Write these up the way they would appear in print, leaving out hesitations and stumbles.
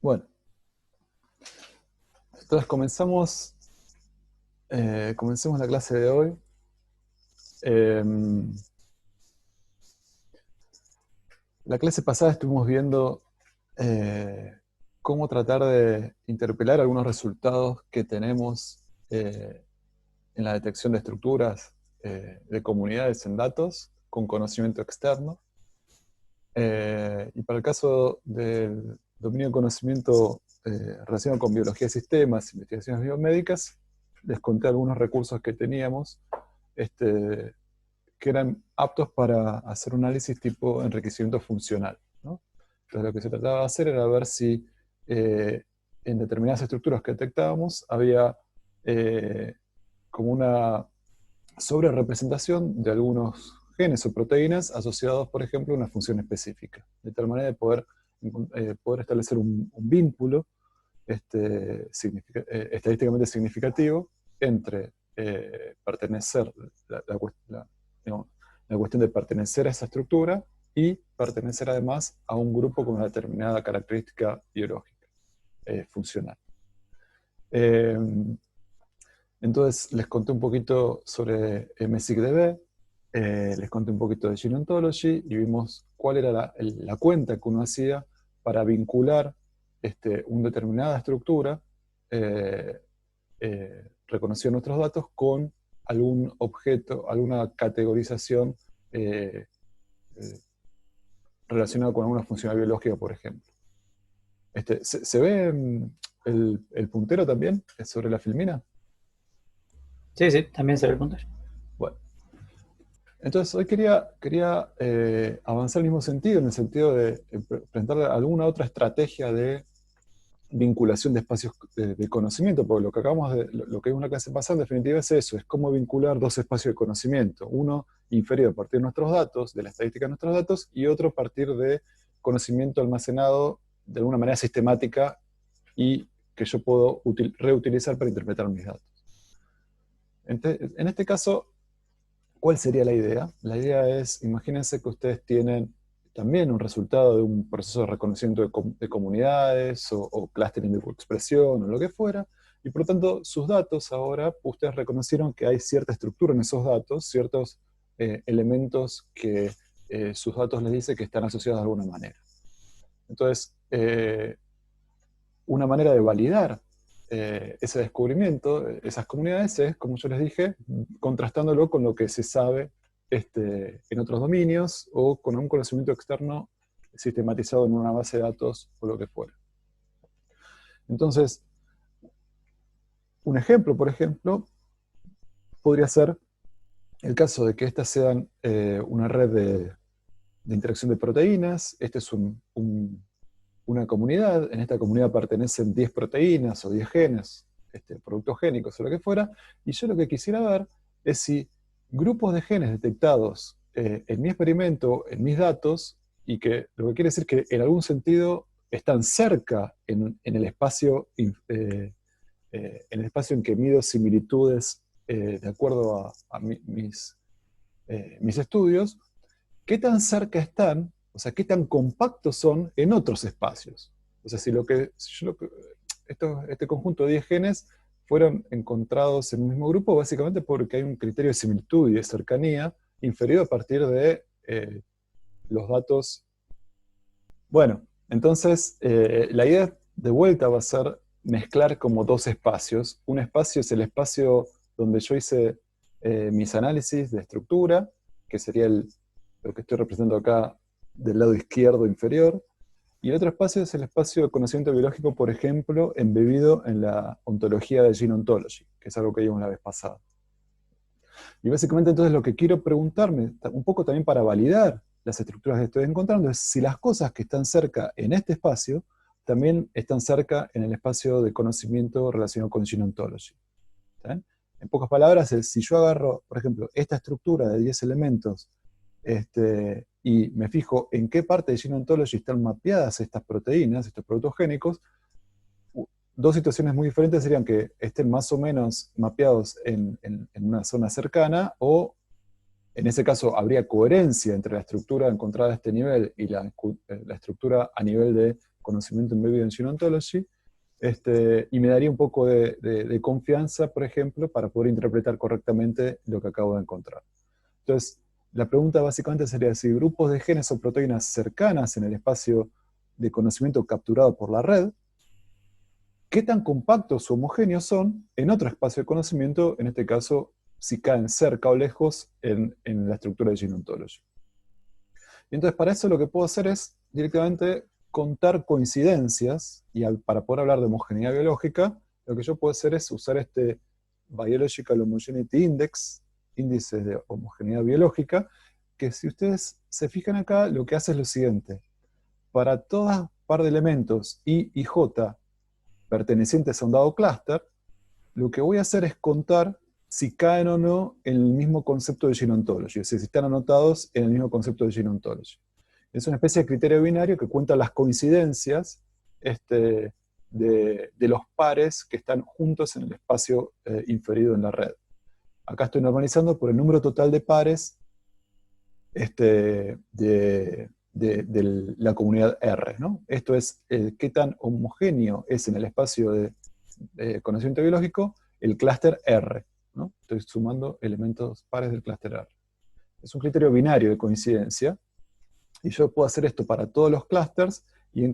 Bueno, entonces comencemos la clase de hoy. La clase pasada estuvimos viendo cómo tratar de interpelar algunos resultados que tenemos en la detección de estructuras de comunidades en datos con conocimiento externo. Y para el caso del dominio de conocimiento relacionado con biología de sistemas, investigaciones biomédicas, les conté algunos recursos que teníamos que eran aptos para hacer un análisis tipo enriquecimiento funcional, ¿no? Entonces lo que se trataba de hacer era ver si en determinadas estructuras que detectábamos había como una sobrerepresentación de algunos genes o proteínas asociados, por ejemplo, a una función específica, de tal manera de poder establecer un vínculo estadísticamente significativo entre pertenecer, digamos, la cuestión de pertenecer a esa estructura y pertenecer además a un grupo con una determinada característica biológica, funcional. Eh, entonces les conté un poquito sobre MSICDB, les conté un poquito de Gene Ontology y vimos cuál era la cuenta que uno hacía para vincular una determinada estructura reconocida en nuestros datos con algún objeto, alguna categorización eh, eh, relacionada con alguna función biológica, por ejemplo. ¿Se ve el puntero también sobre la filmina? Sí, sí, también se ve el puntaje. Bueno, entonces hoy quería avanzar en el mismo sentido, en el sentido de presentar alguna otra estrategia de vinculación de espacios de conocimiento, porque lo que lo que vimos en la clase pasada en definitiva es eso, es cómo vincular dos espacios de conocimiento, uno inferido a partir de nuestros datos, de la estadística de nuestros datos, y otro a partir de conocimiento almacenado de alguna manera sistemática y que yo puedo reutilizar para interpretar mis datos. En este caso, ¿cuál sería la idea? La idea es, imagínense que ustedes tienen también un resultado de un proceso de reconocimiento de comunidades o clustering de expresión o lo que fuera, y por lo tanto sus datos ahora, ustedes reconocieron que hay cierta estructura en esos datos, ciertos elementos que sus datos les dicen que están asociados de alguna manera. Entonces, una manera de validar ese descubrimiento, esas comunidades, es, como yo les dije, contrastándolo con lo que se sabe en otros dominios o con un conocimiento externo sistematizado en una base de datos o lo que fuera. Entonces, un ejemplo, por ejemplo, podría ser el caso de que estas sean una red de interacción de proteínas. Este es una comunidad, en esta comunidad pertenecen 10 proteínas o 10 genes, productos génicos o lo que fuera, y yo lo que quisiera ver es si grupos de genes detectados en mi experimento, en mis datos, y que lo que quiere decir que en algún sentido están cerca en el espacio en el espacio en que mido similitudes de acuerdo a mis estudios, qué tan cerca están, o sea, qué tan compactos son en otros espacios. O sea, este conjunto de 10 genes fueron encontrados en un mismo grupo, básicamente porque hay un criterio de similitud y de cercanía inferido a partir de los datos. Bueno, entonces la idea de vuelta va a ser mezclar como dos espacios. Un espacio es el espacio donde yo hice mis análisis de estructura, que sería lo que estoy representando acá del lado izquierdo inferior, y el otro espacio es el espacio de conocimiento biológico, por ejemplo, embebido en la ontología de Gene Ontology, que es algo que vimos la vez pasada. Y básicamente entonces lo que quiero preguntarme, un poco también para validar las estructuras que estoy encontrando, es si las cosas que están cerca en este espacio también están cerca en el espacio de conocimiento relacionado con Gene Ontology. ¿Sí? En pocas palabras, si yo agarro, por ejemplo, esta estructura de 10 elementos y me fijo en qué parte de Gene Ontology están mapeadas estas proteínas, estos productos génicos, dos situaciones muy diferentes serían que estén más o menos mapeados en una zona cercana, o en ese caso habría coherencia entre la estructura encontrada a este nivel y la estructura a nivel de conocimiento embebido en Gene Ontology, y me daría un poco de confianza, por ejemplo, para poder interpretar correctamente lo que acabo de encontrar. Entonces, la pregunta básicamente sería si grupos de genes o proteínas cercanas en el espacio de conocimiento capturado por la red, ¿qué tan compactos o homogéneos son en otro espacio de conocimiento, en este caso, si caen cerca o lejos en la estructura de Gene Ontology? Y entonces para eso lo que puedo hacer es directamente contar coincidencias, y para poder hablar de homogeneidad biológica, lo que yo puedo hacer es usar este Biological Homogeneity Index, índice de homogeneidad biológica, que si ustedes se fijan acá, lo que hace es lo siguiente. Para toda par de elementos I y J pertenecientes a un dado clúster, lo que voy a hacer es contar si caen o no en el mismo concepto de Gene Ontology, es decir, si están anotados en el mismo concepto de Gene Ontology. Es una especie de criterio binario que cuenta las coincidencias de los pares que están juntos en el espacio inferido en la red. Acá estoy normalizando por el número total de pares de la comunidad R, ¿no? Esto es qué tan homogéneo es en el espacio de conocimiento biológico el clúster R, ¿no? Estoy sumando elementos pares del clúster R. Es un criterio binario de coincidencia, y yo puedo hacer esto para todos los clústeres y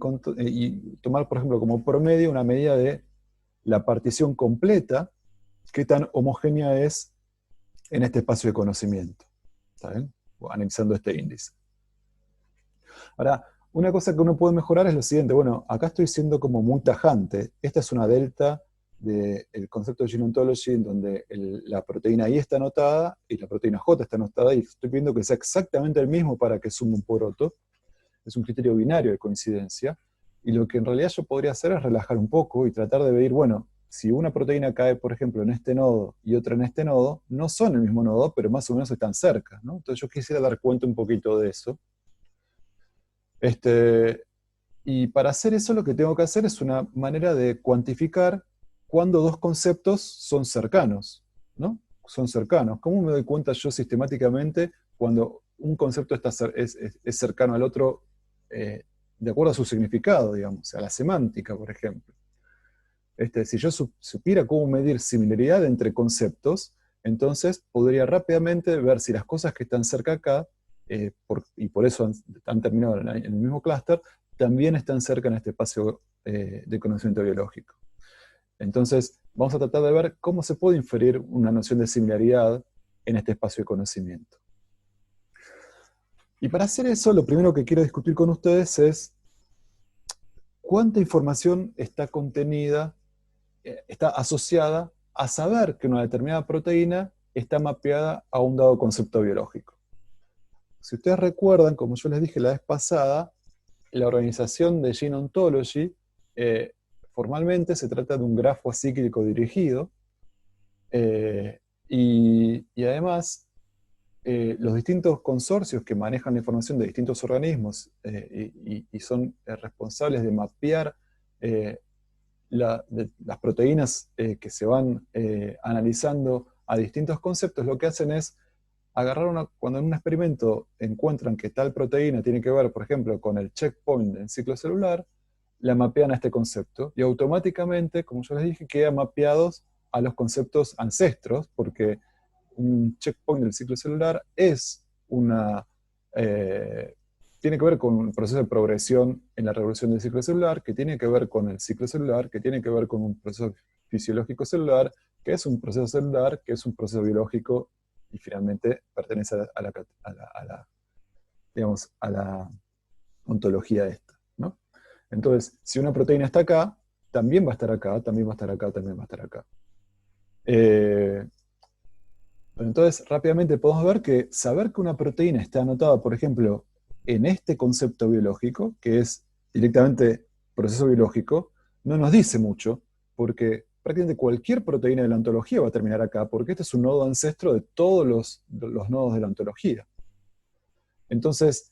tomar, por ejemplo, como promedio una medida de la partición completa, qué tan homogénea es en este espacio de conocimiento. ¿Está bien? Anexando este índice. Ahora, una cosa que uno puede mejorar es lo siguiente. Bueno, acá estoy siendo como muy tajante. Esta es una delta del concepto de Gene Ontology, en donde la proteína I está anotada y la proteína J está anotada, y estoy pidiendo que sea exactamente el mismo para que sume un poroto. Es un criterio binario de coincidencia, y lo que en realidad yo podría hacer es relajar un poco y tratar de ver, bueno, si una proteína cae, por ejemplo, en este nodo y otra en este nodo, no son el mismo nodo, pero más o menos están cerca, ¿no? Entonces yo quisiera dar cuenta un poquito de eso. Y para hacer eso lo que tengo que hacer es una manera de cuantificar cuando dos conceptos son cercanos, ¿no? Son cercanos. ¿Cómo me doy cuenta yo sistemáticamente cuando un concepto es cercano al otro de acuerdo a su significado, digamos, a la semántica, por ejemplo? Si yo supiera cómo medir similaridad entre conceptos, entonces podría rápidamente ver si las cosas que están cerca acá, y por eso han terminado en el mismo clúster, también están cerca en este espacio de conocimiento biológico. Entonces, vamos a tratar de ver cómo se puede inferir una noción de similaridad en este espacio de conocimiento. Y para hacer eso, lo primero que quiero discutir con ustedes es cuánta información está contenida, está asociada a saber que una determinada proteína está mapeada a un dado concepto biológico. Si ustedes recuerdan, como yo les dije la vez pasada, la organización de Gene Ontology formalmente se trata de un grafo acíclico dirigido, y además los distintos consorcios que manejan la información de distintos organismos y son responsables de mapear las proteínas que se van analizando a distintos conceptos, lo que hacen es agarrar cuando en un experimento encuentran que tal proteína tiene que ver, por ejemplo, con el checkpoint del ciclo celular, la mapean a este concepto, y automáticamente, como yo les dije, quedan mapeados a los conceptos ancestros, porque un checkpoint del ciclo celular tiene que ver con un proceso de progresión en la revolución del ciclo celular, que tiene que ver con el ciclo celular, que tiene que ver con un proceso fisiológico celular, que es un proceso celular, que es un proceso biológico, y finalmente pertenece a la ontología esta, ¿no? Entonces, si una proteína está acá, también va a estar acá, también va a estar acá, también va a estar acá. Entonces, rápidamente podemos ver que saber que una proteína está anotada, por ejemplo, en este concepto biológico, que es directamente proceso biológico, no nos dice mucho, porque prácticamente cualquier proteína de la ontología va a terminar acá, porque este es un nodo ancestro de todos los nodos de la ontología. Entonces,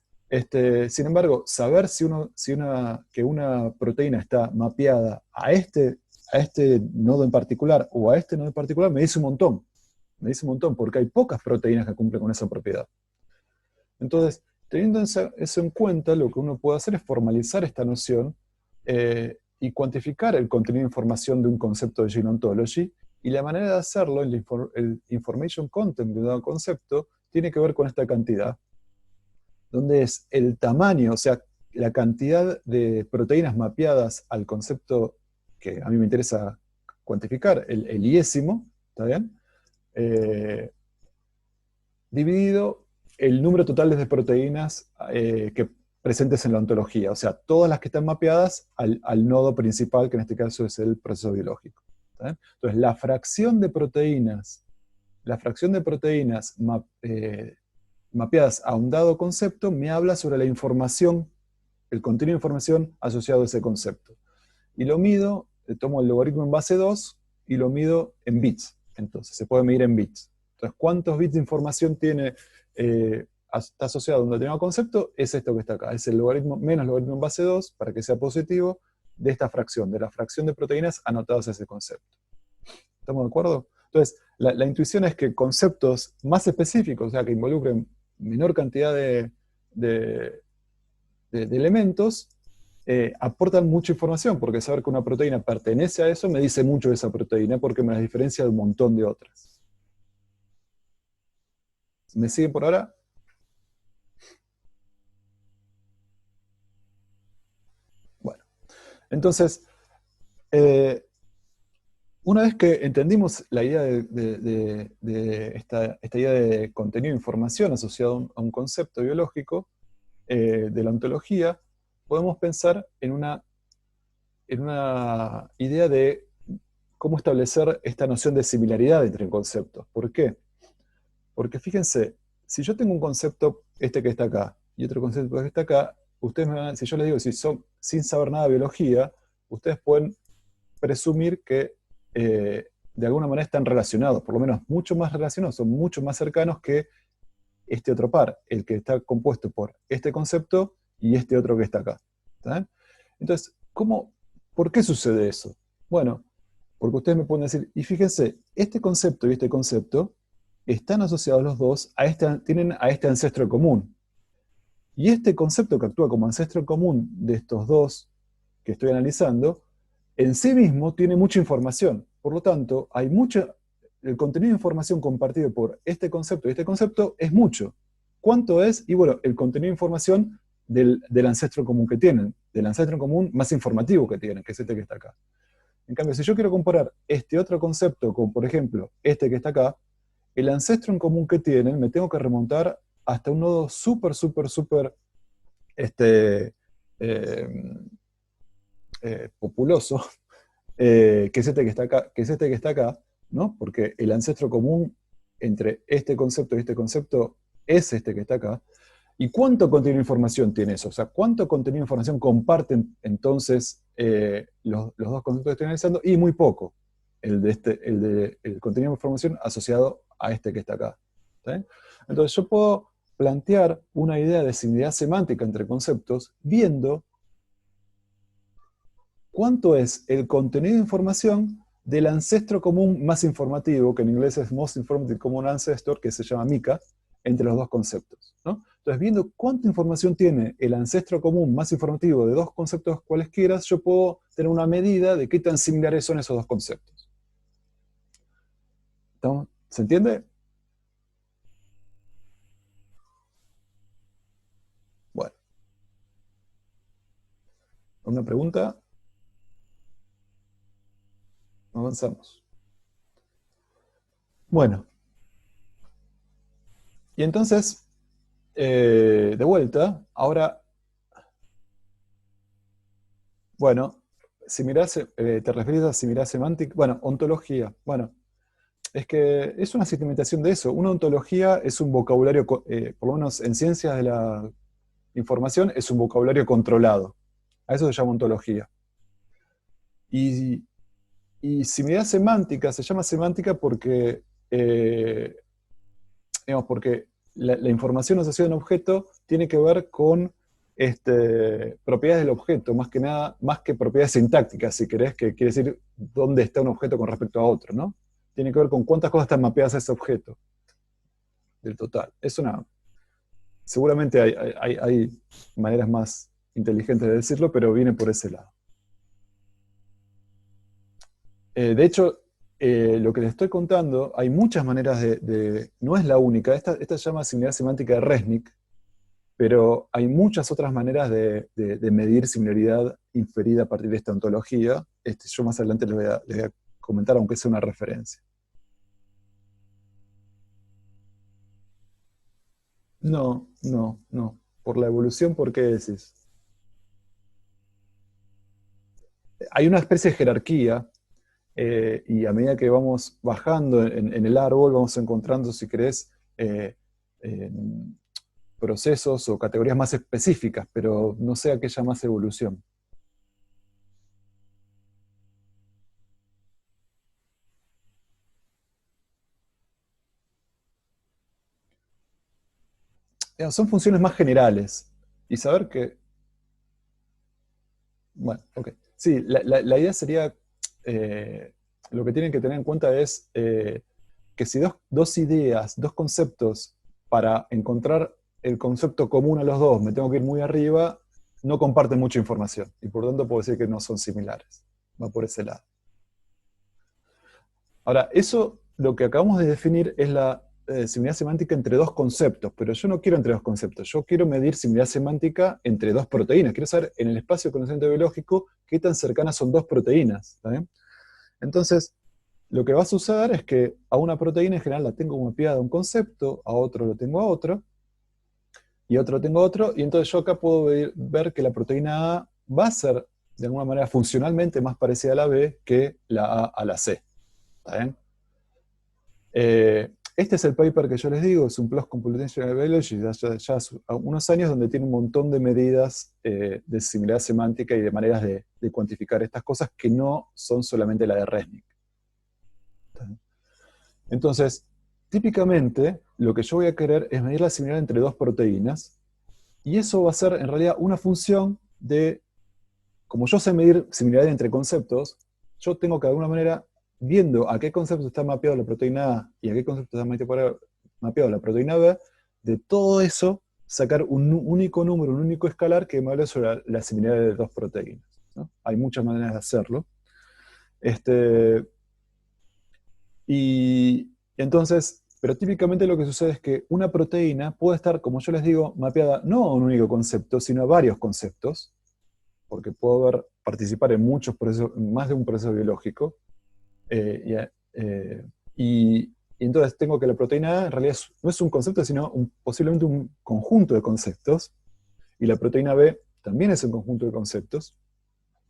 sin embargo, saber que una proteína está mapeada a este nodo en particular o a este nodo en particular me dice un montón. Me dice un montón, porque hay pocas proteínas que cumplen con esa propiedad. Entonces, teniendo eso en cuenta, lo que uno puede hacer es formalizar esta noción y cuantificar el contenido de información de un concepto de Gene Ontology, y la manera de hacerlo, el information content de un dado concepto, tiene que ver con esta cantidad, donde es el tamaño, o sea, la cantidad de proteínas mapeadas al concepto que a mí me interesa cuantificar, el iésimo, ¿está bien? Dividido el número total de proteínas que presentes en la ontología, o sea, todas las que están mapeadas al nodo principal, que en este caso es el proceso biológico. ¿Está bien? Entonces, la fracción de proteínas mapeadas a un dado concepto me habla sobre la información, el contenido de información asociado a ese concepto. Y lo mido, tomo el logaritmo en base 2 y lo mido en bits. Entonces, se puede medir en bits. Entonces, ¿cuántos bits de información tiene, está asociado a un determinado concepto? Es esto que está acá. Es el logaritmo menos logaritmo en base 2, para que sea positivo, de esta fracción, de la fracción de proteínas anotadas a ese concepto. ¿Estamos de acuerdo? Entonces, la intuición es que conceptos más específicos, o sea, que involucren menor cantidad de elementos, aportan mucha información, porque saber que una proteína pertenece a eso me dice mucho de esa proteína, porque me las diferencia de un montón de otras. ¿Me siguen por ahora? Bueno, entonces, una vez que entendimos la idea de esta idea de contenido de información asociado a un concepto biológico, de la ontología, podemos pensar en una idea de cómo establecer esta noción de similaridad entre conceptos. ¿Por qué? Porque fíjense, si yo tengo un concepto, este que está acá, y otro concepto que está acá, ustedes si yo les digo, si son sin saber nada de biología, ustedes pueden presumir que de alguna manera están relacionados, por lo menos mucho más relacionados, son mucho más cercanos que este otro par, el que está compuesto por este concepto y este otro que está acá. ¿Está? Entonces, ¿por qué sucede eso? Bueno, porque ustedes me pueden decir, y fíjense, este concepto y este concepto están asociados los dos, tienen a este ancestro común. Y este concepto que actúa como ancestro común de estos dos que estoy analizando, en sí mismo tiene mucha información. Por lo tanto, el contenido de información compartido por este concepto y este concepto es mucho. ¿Cuánto es? Y bueno, el contenido de información del ancestro común que tienen, del ancestro común más informativo que tienen, que es este que está acá. En cambio, si yo quiero comparar este otro concepto con, por ejemplo, este que está acá, el ancestro en común que tienen me tengo que remontar hasta un nodo súper populoso, que es este que está acá, ¿no? Porque el ancestro común entre este concepto y este concepto es este que está acá. ¿Y cuánto contenido de información tiene eso? O sea, ¿cuánto contenido de información comparten entonces los dos conceptos que estoy analizando? Y muy poco, el contenido de información asociado a este que está acá. ¿Sí? Entonces yo puedo plantear una idea de similaridad semántica entre conceptos viendo cuánto es el contenido de información del ancestro común más informativo, que en inglés es Most Informative Common Ancestor, que se llama MICA, entre los dos conceptos, ¿no? Entonces, viendo cuánta información tiene el ancestro común más informativo de dos conceptos cualesquiera, yo puedo tener una medida de qué tan similares son esos dos conceptos. ¿Se entiende? Bueno. ¿Una pregunta? Avanzamos. Bueno. Y entonces, de vuelta, ahora, bueno, ¿te referís a similaridad semántica? Bueno, ontología. Bueno, es que es una sistematización de eso. Una ontología es un vocabulario, por lo menos en ciencias de la información, es un vocabulario controlado. A eso se llama ontología. Y similaridad semántica se llama semántica porque, porque la información asociada a un objeto tiene que ver con propiedades del objeto, más que nada, más que propiedades sintácticas, si querés, que quiere decir dónde está un objeto con respecto a otro, ¿no? Tiene que ver con cuántas cosas están mapeadas a ese objeto, del total. Seguramente hay maneras más inteligentes de decirlo, pero viene por ese lado. De hecho, lo que les estoy contando, hay muchas maneras no es la única, esta se llama similaridad semántica de Resnick, pero hay muchas otras maneras de medir similaridad inferida a partir de esta ontología. Yo más adelante les voy a comentar, aunque sea una referencia. No, no, no. Por la evolución, ¿por qué decís? Hay una especie de jerarquía, y a medida que vamos bajando en el árbol, vamos encontrando, si querés, procesos o categorías más específicas, pero no sé a qué llamas evolución. Son funciones más generales. Y saber que, bueno, ok. Sí, la idea sería, lo que tienen que tener en cuenta es que si dos ideas, dos conceptos, para encontrar el concepto común a los dos, me tengo que ir muy arriba, no comparten mucha información. Y por tanto puedo decir que no son similares. Va por ese lado. Ahora, eso, lo que acabamos de definir es la similaridad semántica entre dos conceptos, pero yo no quiero entre dos conceptos, yo quiero medir similaridad semántica entre dos proteínas. Quiero saber en el espacio de conocimiento biológico qué tan cercanas son dos proteínas. ¿Está bien? Entonces, lo que va a suceder es que a una proteína en general la tengo mapeada a un concepto, a otro lo tengo a otro, y a otro lo tengo a otro, y entonces yo acá puedo ver que la proteína A va a ser, de alguna manera, funcionalmente más parecida a la B que la A a la C. ¿Está bien? Este es el paper que yo les digo, es un PLOS Computational Biology, ya hace unos años, donde tiene un montón de medidas de similaridad semántica y de maneras de cuantificar estas cosas que no son solamente la de Resnick. Entonces, típicamente, lo que yo voy a querer es medir la similaridad entre dos proteínas, y eso va a ser en realidad una función de, como yo sé medir similaridad entre conceptos, yo tengo que de alguna manera, viendo a qué concepto está mapeado la proteína A y a qué concepto está mapeado la proteína B, de todo eso sacar un único número, un único escalar que me hable sobre la similaridad de dos proteínas, ¿no? Hay muchas maneras de hacerlo. Y entonces, pero típicamente lo que sucede es que una proteína puede estar, como yo les digo, mapeada no a un único concepto, sino a varios conceptos, porque puedo participar en muchos procesos, más de un proceso biológico, y entonces tengo que la proteína A en realidad no es un concepto, sino posiblemente un conjunto de conceptos, y la proteína B también es un conjunto de conceptos,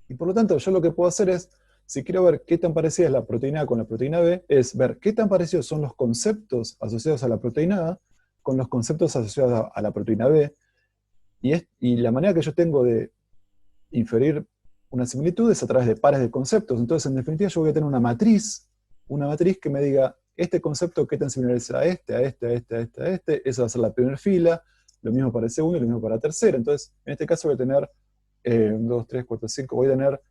y por lo tanto yo lo que puedo hacer es, si quiero ver qué tan parecida es la proteína A con la proteína B, es ver qué tan parecidos son los conceptos asociados a la proteína A con los conceptos asociados a la proteína B, y la manera que yo tengo de inferir una similitud es a través de pares de conceptos. Entonces, en definitiva, yo voy a tener una matriz que me diga, este concepto, qué tan similar es a este, a este, a este, a este, a este. Esa va a ser la primera fila, lo mismo para el segundo y lo mismo para la tercera. Entonces, en este caso voy a tener 1, 2, 3, 4, 5, voy a tener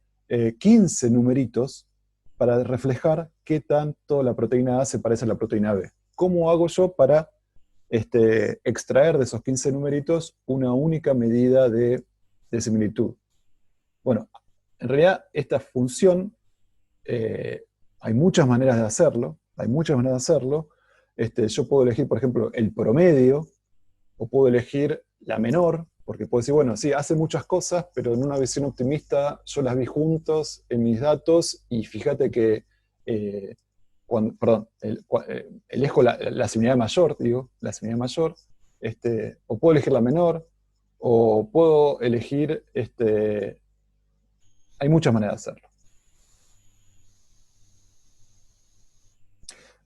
15 numeritos para reflejar qué tanto la proteína A se parece a la proteína B. ¿Cómo hago yo para extraer de esos 15 numeritos una única medida de similitud? Bueno, en realidad esta función, hay muchas maneras de hacerlo, yo puedo elegir, por ejemplo, el promedio, o puedo elegir la menor, porque puedo decir, bueno, sí, hace muchas cosas, pero en una visión optimista yo las vi juntos en mis datos, y fíjate que, elijo la similaridad mayor, o puedo elegir la menor, o puedo elegir, hay muchas maneras de hacerlo.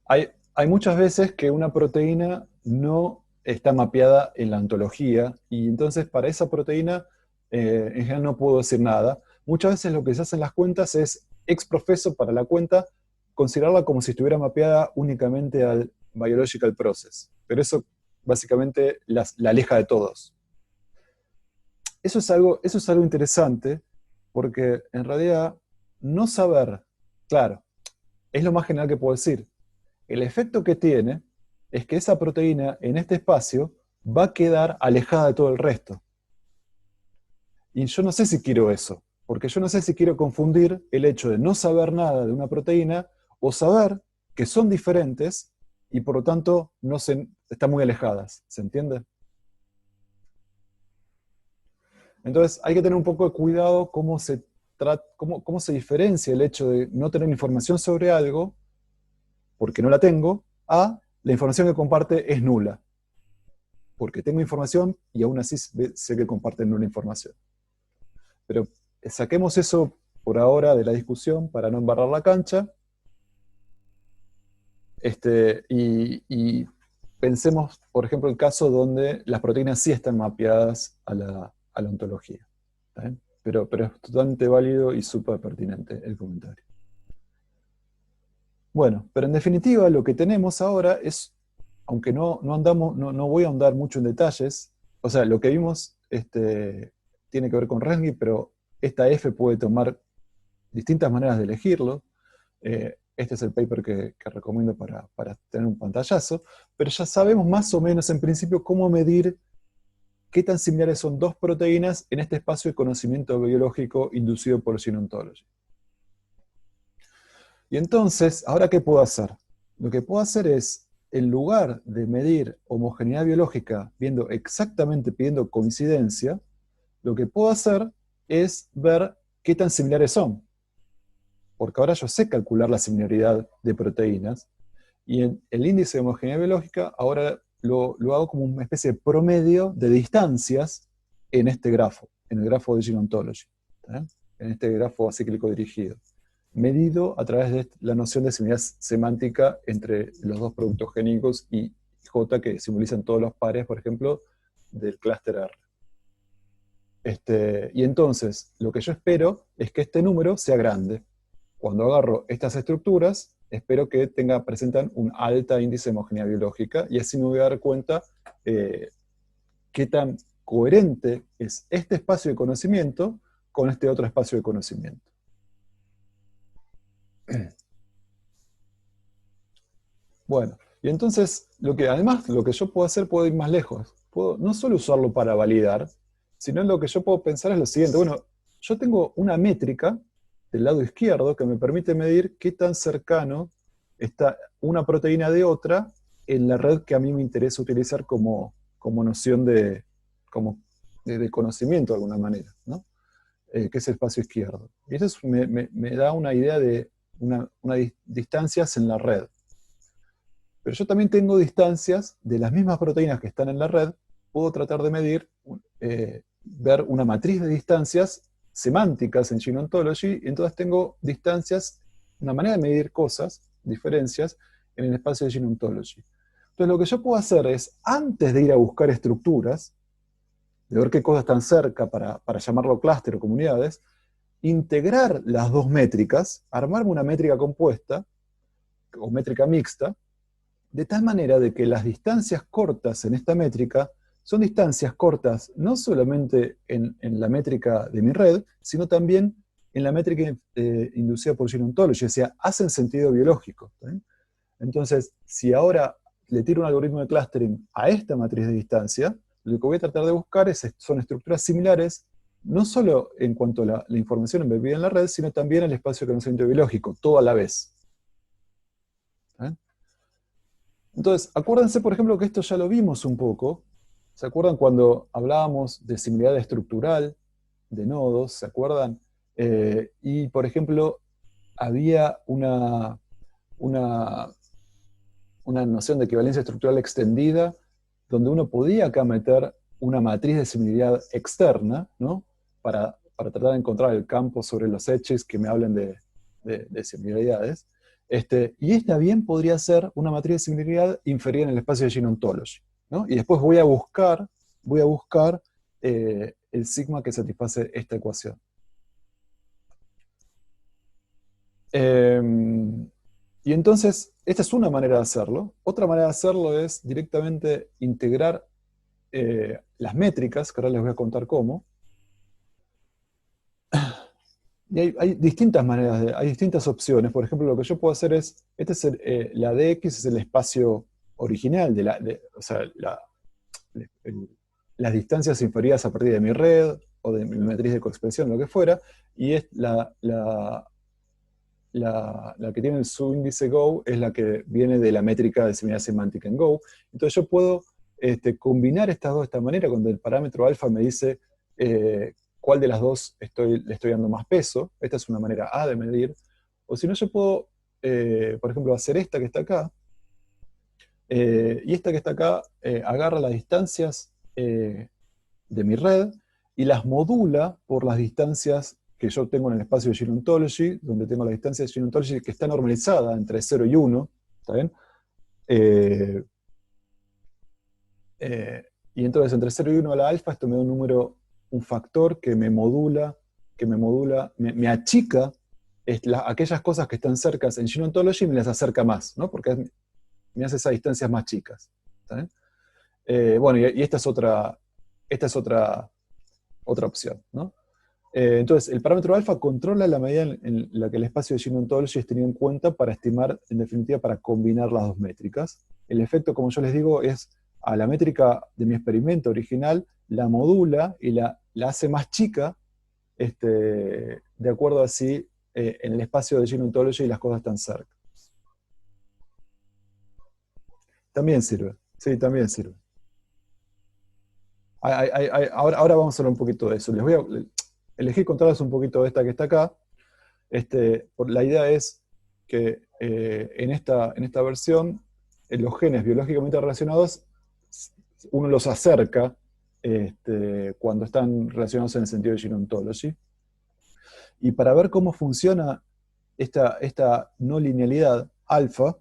Hay muchas veces que una proteína no está mapeada en la ontología, y entonces para esa proteína en general no puedo decir nada. Muchas veces lo que se hace en las cuentas es, ex profeso para la cuenta, considerarla como si estuviera mapeada únicamente al biological process. Pero eso básicamente la aleja de todos. Eso es algo interesante, porque en realidad no saber, claro, es lo más general que puedo decir. El efecto que tiene es que esa proteína en este espacio va a quedar alejada de todo el resto. Y yo no sé si quiero eso. Porque yo no sé si quiero confundir el hecho de no saber nada de una proteína o saber que son diferentes y por lo tanto están muy alejadas. ¿Se entiende? Entonces hay que tener un poco de cuidado cómo se diferencia el hecho de no tener información sobre algo, porque no la tengo, a la información que comparte es nula. Porque tengo información y aún así sé que comparten nula información. Pero saquemos eso por ahora de la discusión para no embarrar la cancha. Y pensemos, por ejemplo, el caso donde las proteínas sí están mapeadas a la ontología. ¿Está bien? Pero es totalmente válido y súper pertinente el comentario. Bueno, pero en definitiva lo que tenemos ahora es, aunque no voy a ahondar mucho en detalles, o sea, lo que vimos tiene que ver con Rengui, pero esta F puede tomar distintas maneras de elegirlo. Este es el paper que recomiendo para tener un pantallazo, pero ya sabemos más o menos en principio cómo medir qué tan similares son dos proteínas en este espacio de conocimiento biológico inducido por Gene Ontology. Y entonces, ¿ahora qué puedo hacer? Lo que puedo hacer es, en lugar de medir homogeneidad biológica pidiendo coincidencia, lo que puedo hacer es ver qué tan similares son. Porque ahora yo sé calcular la similaridad de proteínas, y en el índice de homogeneidad biológica ahora lo hago como una especie de promedio de distancias en este grafo, en el grafo de Gene Ontology, ¿tá? En este grafo acíclico dirigido, medido a través de la noción de similaridad semántica entre los dos productos génicos y J, que simbolizan todos los pares, por ejemplo, del clúster R. Y entonces, lo que yo espero es que este número sea grande. Cuando agarro estas estructuras, espero que presentan un alto índice de homogeneidad biológica, y así me voy a dar cuenta qué tan coherente es este espacio de conocimiento con este otro espacio de conocimiento. Bueno, y entonces, lo que yo puedo hacer, puedo ir más lejos. Puedo no solo usarlo para validar, sino lo que yo puedo pensar es lo siguiente. Bueno, yo tengo una métrica del lado izquierdo que me permite medir qué tan cercano está una proteína de otra en la red que a mí me interesa utilizar como noción de conocimiento de alguna manera, ¿no? Que es el espacio izquierdo. Y eso me da una idea de unas distancias en la red. Pero yo también tengo distancias de las mismas proteínas que están en la red. Puedo tratar de medir, ver una matriz de distancias semánticas en Gene Ontology, y entonces tengo distancias, una manera de medir cosas, diferencias, en el espacio de Gene Ontology. Entonces lo que yo puedo hacer es, antes de ir a buscar estructuras, de ver qué cosas están cerca para llamarlo clúster o comunidades, integrar las dos métricas, armarme una métrica compuesta, o métrica mixta, de tal manera de que las distancias cortas en esta métrica son distancias cortas no solamente en la métrica de mi red, sino también en la métrica inducida por Gene Ontology, o sea, hacen sentido biológico. ¿Sí? Entonces, si ahora le tiro un algoritmo de clustering a esta matriz de distancia, lo que voy a tratar de buscar son estructuras similares, no solo en cuanto a la información embebida en la red, sino también el espacio de conocimiento biológico, todo a la vez. ¿Sí? Entonces, acuérdense, por ejemplo, que esto ya lo vimos un poco. ¿Se acuerdan cuando hablábamos de similaridad estructural de nodos? ¿Se acuerdan? Y, por ejemplo, había una noción de equivalencia estructural extendida, donde uno podía acá meter una matriz de similaridad externa, ¿no? Para tratar de encontrar el campo sobre los edges que me hablen de similaridades. Y esta bien podría ser una matriz de similaridad inferida en el espacio de Gene Ontology, ¿no? Y después voy a buscar el sigma que satisface esta ecuación. Y entonces, esta es una manera de hacerlo. Otra manera de hacerlo es directamente integrar las métricas, que ahora les voy a contar cómo. Y hay distintas maneras, hay distintas opciones. Por ejemplo, lo que yo puedo hacer es, la dx es el espacio original, o sea, las distancias inferidas a partir de mi red, o de mi matriz de coexpresión, lo que fuera, y es la que tiene el subíndice Go es la que viene de la métrica de similaridad semántica en Go. Entonces yo puedo combinar estas dos de esta manera, cuando el parámetro alfa me dice cuál de las dos le estoy dando más peso. Esta es una manera A de medir. O si no, yo puedo, por ejemplo, hacer esta que está acá, y esta que está acá agarra las distancias de mi red y las modula por las distancias que yo tengo en el espacio de G-ontology, donde tengo la distancia de G-ontology que está normalizada entre 0 y 1, ¿está bien? Y entonces entre 0 y 1 a la alfa, esto me da un número, un factor que me modula, me achica aquellas cosas que están cercas en G-ontology y me las acerca más, ¿no? Porque me hace esas distancias más chicas. ¿Está bien? Bueno, y esta es otra opción, ¿no? Entonces, el parámetro alfa controla la medida en la que el espacio de G-ontology es tenido en cuenta para estimar, en definitiva, para combinar las dos métricas. El efecto, como yo les digo, es a la métrica de mi experimento original, la modula y la hace más chica, de acuerdo a si en el espacio de G-ontology las cosas están cerca. También sirve, sí, también sirve. Ahora vamos a hablar un poquito de eso. Elegí contarles un poquito de esta que está acá. La idea es que en esta versión, los genes biológicamente relacionados, uno los acerca cuando están relacionados en el sentido de G-ontology. Y para ver cómo funciona esta no linealidad alfa,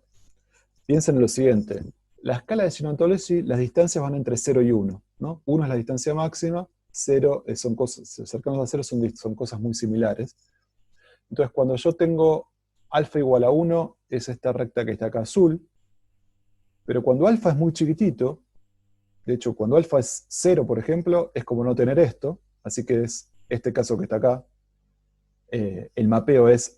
piensen en lo siguiente. La escala de G-ontology, las distancias van entre 0 y 1, ¿no? 1 es la distancia máxima, 0 son cosas, cercanos a 0 son cosas muy similares. Entonces, cuando yo tengo alfa igual a 1, es esta recta que está acá azul, pero cuando alfa es muy chiquitito, de hecho, cuando alfa es 0, por ejemplo, es como no tener esto, así que es este caso que está acá. El mapeo es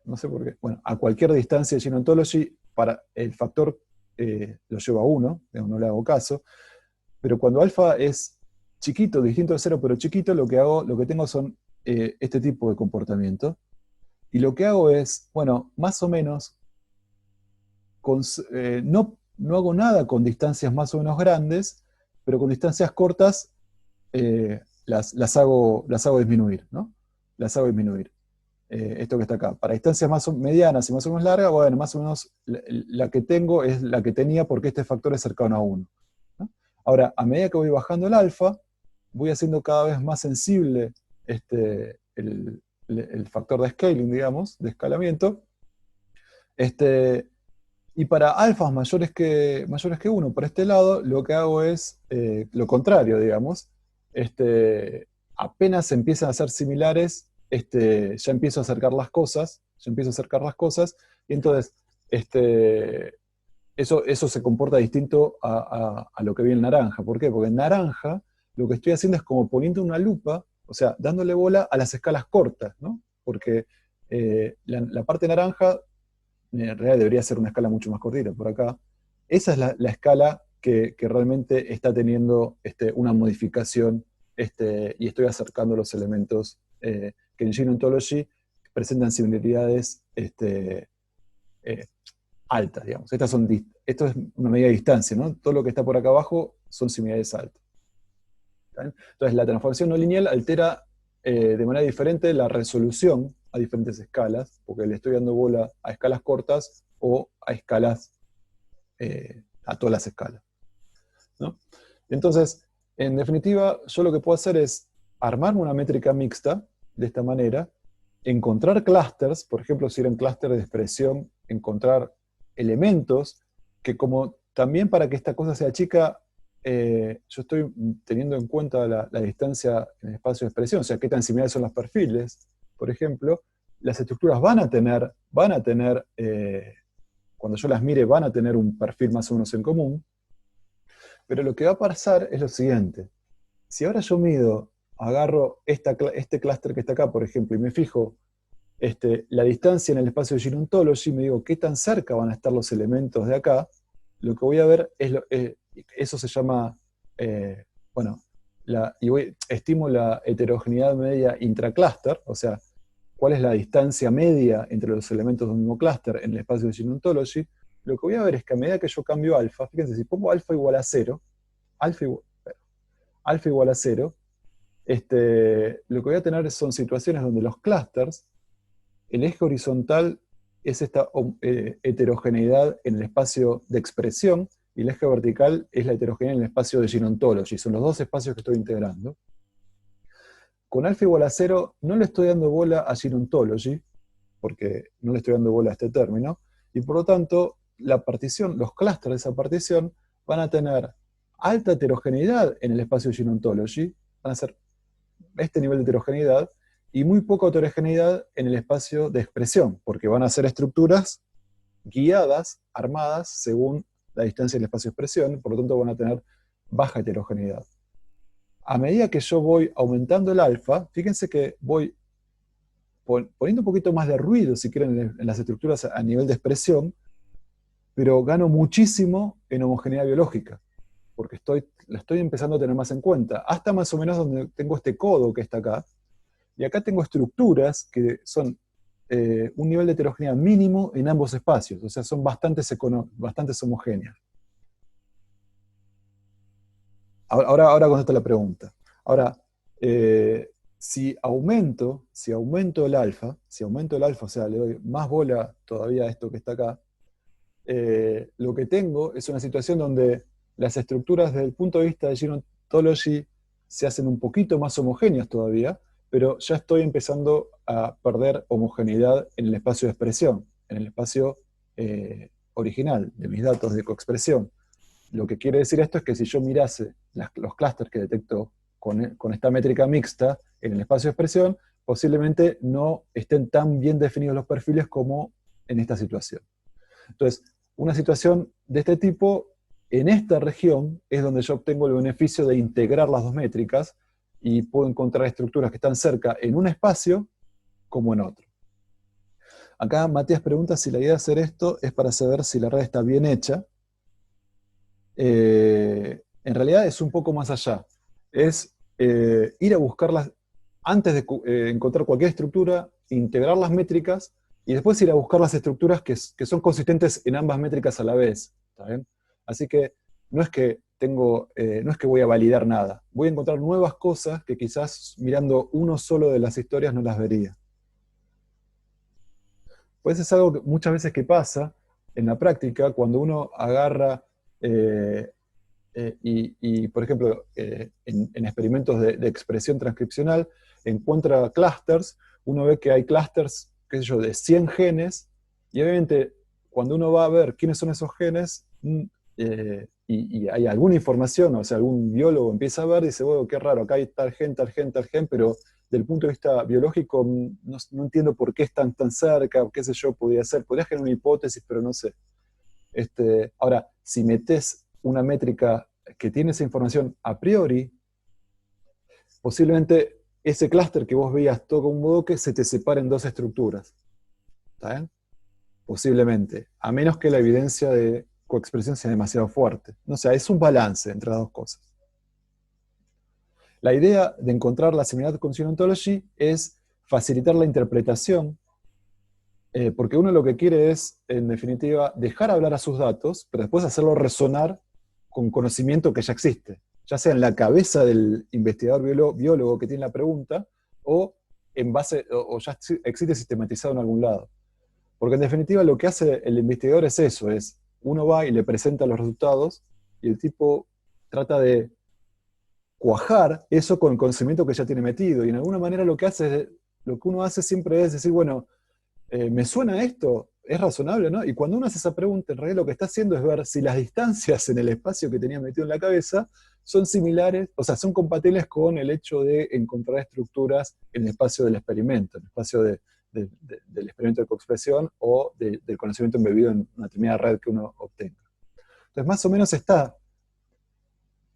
no sé por qué, bueno, a cualquier distancia de G-ontology, para el factor lo llevo a 1, no le hago caso, pero cuando alfa es chiquito, distinto de 0, pero chiquito, lo que tengo son este tipo de comportamiento. Y lo que hago es, bueno, más o menos, no hago nada con distancias más o menos grandes, pero con distancias cortas las hago disminuir, ¿no? Las hago disminuir. Esto que está acá. Para distancias más medianas y más o menos largas, bueno, más o menos la que tengo es la que tenía porque este factor es cercano a 1. ¿No? Ahora, a medida que voy bajando el alfa, voy haciendo cada vez más sensible el factor de scaling, digamos, de escalamiento. Y para alfas mayores que 1, por este lado, lo que hago es lo contrario, digamos. Apenas se empiezan a ser similares, ya empiezo a acercar las cosas, y entonces eso se comporta distinto a lo que vi en naranja. ¿Por qué? Porque en naranja lo que estoy haciendo es como poniendo una lupa, o sea, dándole bola a las escalas cortas, ¿no? Porque la parte naranja en realidad debería ser una escala mucho más cortita por acá. Esa es la escala que realmente está teniendo una modificación y estoy acercando los elementos que en G-ontology presentan similaridades altas, digamos. Esto es una medida de distancia, ¿no? Todo lo que está por acá abajo son similaridades altas. Entonces la transformación no lineal altera de manera diferente la resolución a diferentes escalas, porque le estoy dando bola a escalas cortas o a escalas, a todas las escalas, ¿no? Entonces, en definitiva, yo lo que puedo hacer es armarme una métrica mixta, de esta manera, encontrar clusters, por ejemplo, si era un clúster de expresión, encontrar elementos, que como también para que esta cosa sea chica, yo estoy teniendo en cuenta la distancia en el espacio de expresión, o sea, qué tan similares son los perfiles, por ejemplo, las estructuras van a tener, cuando yo las mire, van a tener un perfil más o menos en común, pero lo que va a pasar es lo siguiente. Si ahora yo agarro este clúster que está acá, por ejemplo, y me fijo la distancia en el espacio de G-ontology, me digo qué tan cerca van a estar los elementos de acá, lo que voy a ver es eso se llama, bueno, estimo la heterogeneidad media intraclúster, o sea, cuál es la distancia media entre los elementos de un mismo clúster en el espacio de Gene Ontology, lo que voy a ver es que a medida que yo cambio alfa, fíjense, si pongo alfa igual a 0, alfa igual a 0, lo que voy a tener son situaciones donde los clústeres, el eje horizontal es esta heterogeneidad en el espacio de expresión, y el eje vertical es la heterogeneidad en el espacio de Gene Ontology. Son los dos espacios que estoy integrando. Con alfa igual a 0 no le estoy dando bola a Gene Ontology, porque no le estoy dando bola a este término, y por lo tanto, la partición, los clústeres de esa partición van a tener alta heterogeneidad en el espacio de Gene Ontology, van a ser este nivel de heterogeneidad, y muy poca heterogeneidad en el espacio de expresión, porque van a ser estructuras guiadas, armadas, según la distancia del espacio de expresión, por lo tanto van a tener baja heterogeneidad. A medida que yo voy aumentando el alfa, fíjense que voy poniendo un poquito más de ruido, si quieren, en las estructuras a nivel de expresión, pero gano muchísimo en homogeneidad biológica, porque la estoy empezando a tener más en cuenta, hasta más o menos donde tengo este codo que está acá, y acá tengo estructuras que son un nivel de heterogeneidad mínimo en ambos espacios, o sea, son bastante homogéneas. Ahora contesto la pregunta. Ahora, si aumento el alfa, o sea, le doy más bola todavía a esto que está acá, lo que tengo es una situación donde las estructuras desde el punto de vista de Gene Ontology se hacen un poquito más homogéneas todavía, pero ya estoy empezando a perder homogeneidad en el espacio de expresión, en el espacio original de mis datos de coexpresión. Lo que quiere decir esto es que si yo mirase los clústeres que detecto con esta métrica mixta en el espacio de expresión, posiblemente no estén tan bien definidos los perfiles como en esta situación. Entonces, una situación de este tipo, en esta región, es donde yo obtengo el beneficio de integrar las dos métricas y puedo encontrar estructuras que están cerca en un espacio como en otro. Acá Matías pregunta si la idea de hacer esto es para saber si la red está bien hecha. En realidad es un poco más allá. Es ir a buscarlas, antes de encontrar cualquier estructura, integrar las métricas, y después ir a buscar las estructuras que son consistentes en ambas métricas a la vez. ¿Está bien? Así que no es que no es que voy a validar nada. Voy a encontrar nuevas cosas que quizás mirando uno solo de las historias no las vería. Pues es algo que muchas veces que pasa en la práctica, cuando uno agarra por ejemplo, en experimentos de expresión transcripcional, encuentra clústeres, uno ve que hay clústeres, qué sé yo, de 100 genes, y obviamente cuando uno va a ver quiénes son esos genes, y hay alguna información, o sea, algún biólogo empieza a ver y dice, bueno, qué raro, acá hay tal gen, tal gen, tal gen, pero del punto de vista biológico no entiendo por qué están tan cerca, qué sé yo, podría generar una hipótesis, pero no sé. Ahora, si metes una métrica que tiene esa información a priori, posiblemente ese clúster que vos veías todo como un bloque se te separe en dos estructuras. ¿Está bien? Posiblemente, a menos que la evidencia de coexpresión sea demasiado fuerte. No sé, es un balance entre las dos cosas. La idea de encontrar la similaridad con Gene Ontology es facilitar la interpretación, porque uno lo que quiere es, en definitiva, dejar hablar a sus datos, pero después hacerlo resonar con conocimiento que ya existe, ya sea en la cabeza del investigador biólogo que tiene la pregunta, o o ya existe sistematizado en algún lado. Porque en definitiva lo que hace el investigador es eso, uno va y le presenta los resultados, y el tipo trata de cuajar eso con el conocimiento que ya tiene metido, y en alguna manera lo que uno hace siempre es decir, bueno, ¿me suena esto? ¿Es razonable, no? Y cuando uno hace esa pregunta, en realidad lo que está haciendo es ver si las distancias en el espacio que tenía metido en la cabeza son similares, o sea, son compatibles con el hecho de encontrar estructuras en el espacio del experimento, en el espacio del experimento de coexpresión o del conocimiento embebido en una determinada red que uno obtenga. Entonces, más o menos está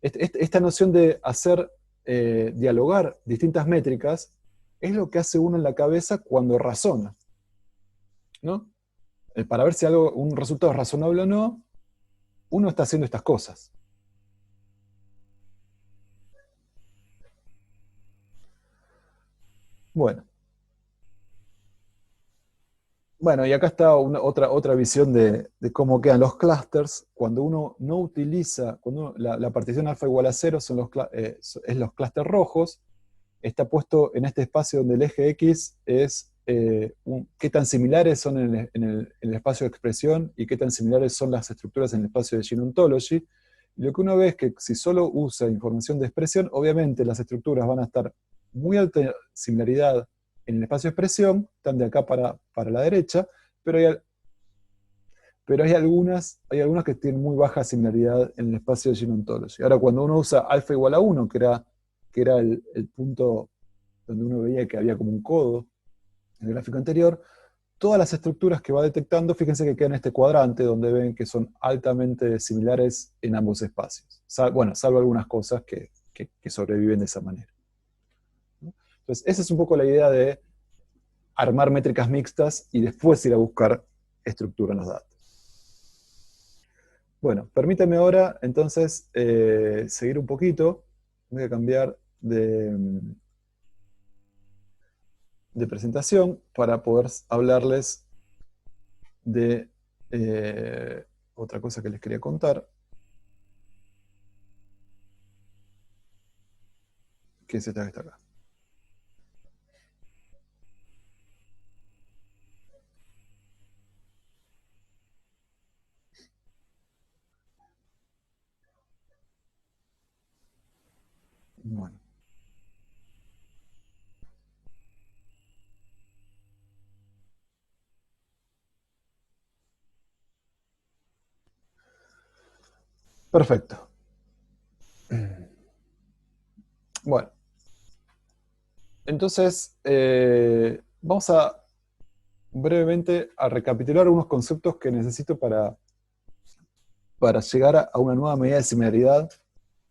esta noción de hacer dialogar distintas métricas, es lo que hace uno en la cabeza cuando razona, ¿no? Para ver si un resultado es razonable o no, uno está haciendo estas cosas. Bueno. Bueno, y acá está otra visión de cómo quedan los clústeres. Cuando uno no utiliza, la partición alfa igual a 0 es los clústeres rojos, está puesto en este espacio donde el eje X es qué tan similares son en el espacio de expresión y qué tan similares son las estructuras en el espacio de Gene Ontology. Y lo que uno ve es que si solo usa información de expresión, obviamente las estructuras van a estar muy alta similaridad en el espacio de expresión, están de acá para la derecha, pero hay algunas que tienen muy baja similaridad en el espacio de Gene Ontology. Ahora, cuando uno usa alfa igual a 1, que era el punto donde uno veía que había como un codo en el gráfico anterior, todas las estructuras que va detectando, fíjense que quedan en este cuadrante donde ven que son altamente similares en ambos espacios. Salvo algunas cosas que sobreviven de esa manera. Entonces, esa es un poco la idea de armar métricas mixtas y después ir a buscar estructura en los datos. Bueno, permítame ahora entonces seguir un poquito. Voy a cambiar de presentación para poder hablarles de otra cosa que les quería contar, que es esta que está acá. Bueno. Perfecto. Bueno. Entonces, vamos a brevemente a recapitular unos conceptos que necesito para llegar a una nueva medida de similaridad.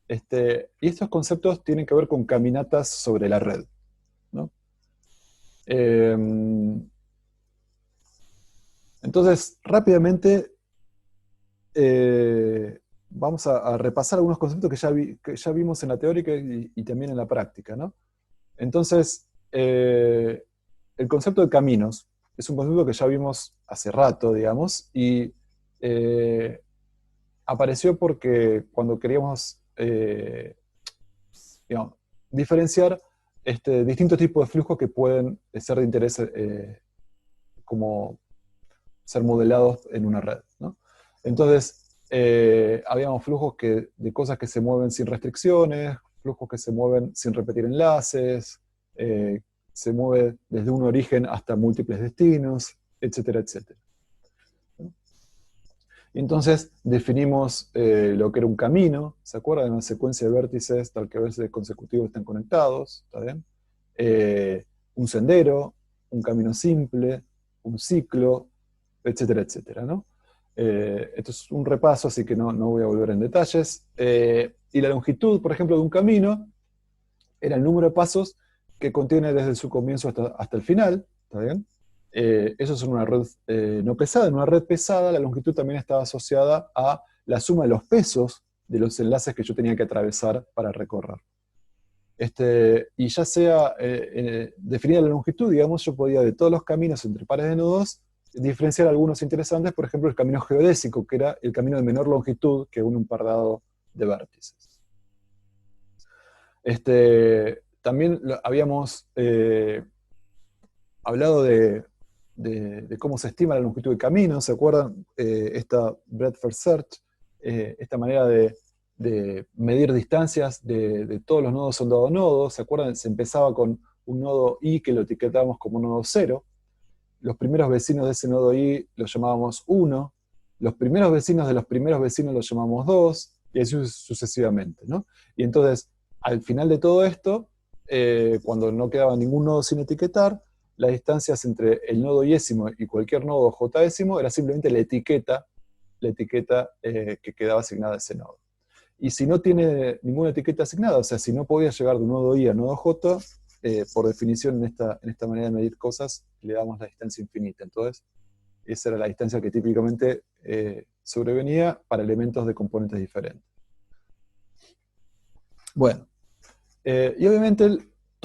Y estos conceptos tienen que ver con caminatas sobre la red, ¿no? Entonces, rápidamente vamos a repasar algunos conceptos que ya vimos en la teórica y también en la práctica, ¿no? Entonces, el concepto de caminos es un concepto que ya vimos hace rato, digamos, y apareció porque cuando queríamos digamos, diferenciar distintos tipos de flujos que pueden ser de interés como ser modelados en una red, ¿no? Entonces, habíamos flujos de cosas que se mueven sin restricciones, flujos que se mueven sin repetir enlaces, se mueve desde un origen hasta múltiples destinos, etcétera, etcétera. Y entonces definimos lo que era un camino, ¿se acuerdan? Una secuencia de vértices tal que a veces consecutivos están conectados, ¿está bien? Un sendero, un camino simple, un ciclo, etcétera, etcétera, ¿no? Esto es un repaso, así que no voy a volver en detalles. Y la longitud, por ejemplo, de un camino era el número de pasos que contiene desde su comienzo hasta el final, ¿está bien? Eso es en una red no pesada. En una red pesada, la longitud también estaba asociada a la suma de los pesos de los enlaces que yo tenía que atravesar para recorrer. Y ya sea definida la longitud, digamos, yo podía de todos los caminos entre pares de nodos diferenciar algunos interesantes, por ejemplo, el camino geodésico, que era el camino de menor longitud que une un par dado de vértices. También habíamos hablado de cómo se estima la longitud de camino, ¿se acuerdan? Esta breadth first search, esta manera de medir distancias de todos los nodos soldado nodo, ¿se acuerdan? Se empezaba con un nodo i que lo etiquetábamos como nodo 0, los primeros vecinos de ese nodo i los llamábamos 1, los primeros vecinos de los primeros vecinos los llamamos 2, y así sucesivamente, ¿no? Y entonces, al final de todo esto, cuando no quedaba ningún nodo sin etiquetar, las distancias entre el nodo iésimo y cualquier nodo jésimo era simplemente la etiqueta que quedaba asignada a ese nodo. Y si no tiene ninguna etiqueta asignada, o sea, si no podía llegar de un nodo i a nodo j, por definición en esta manera de medir cosas, le damos la distancia infinita. Entonces, esa era la distancia que típicamente sobrevenía para elementos de componentes diferentes. Bueno, y obviamente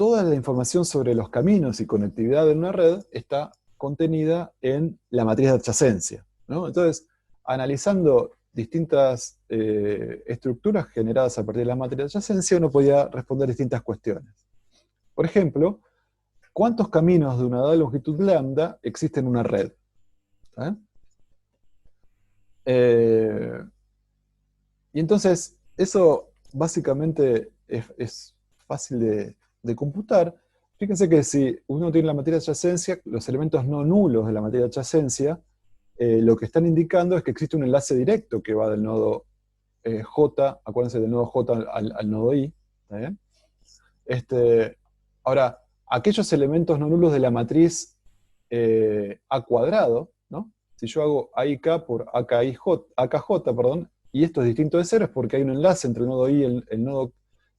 toda la información sobre los caminos y conectividad de una red está contenida en la matriz de adyacencia, ¿no? Entonces, analizando distintas estructuras generadas a partir de la matriz de adyacencia, uno podía responder distintas cuestiones. Por ejemplo, ¿cuántos caminos de una dada longitud lambda existen en una red? Y entonces, eso básicamente es fácil de computar. Fíjense que si uno tiene la matriz de adyacencia, los elementos no nulos de la matriz de adyacencia, lo que están indicando es que existe un enlace directo que va del nodo J, acuérdense del nodo J al nodo I. ¿Está bien? Ahora, aquellos elementos no nulos de la matriz A cuadrado, ¿no? Si yo hago AIK por AKJ, perdón, y esto es distinto de cero, es porque hay un enlace entre el nodo I, el nodo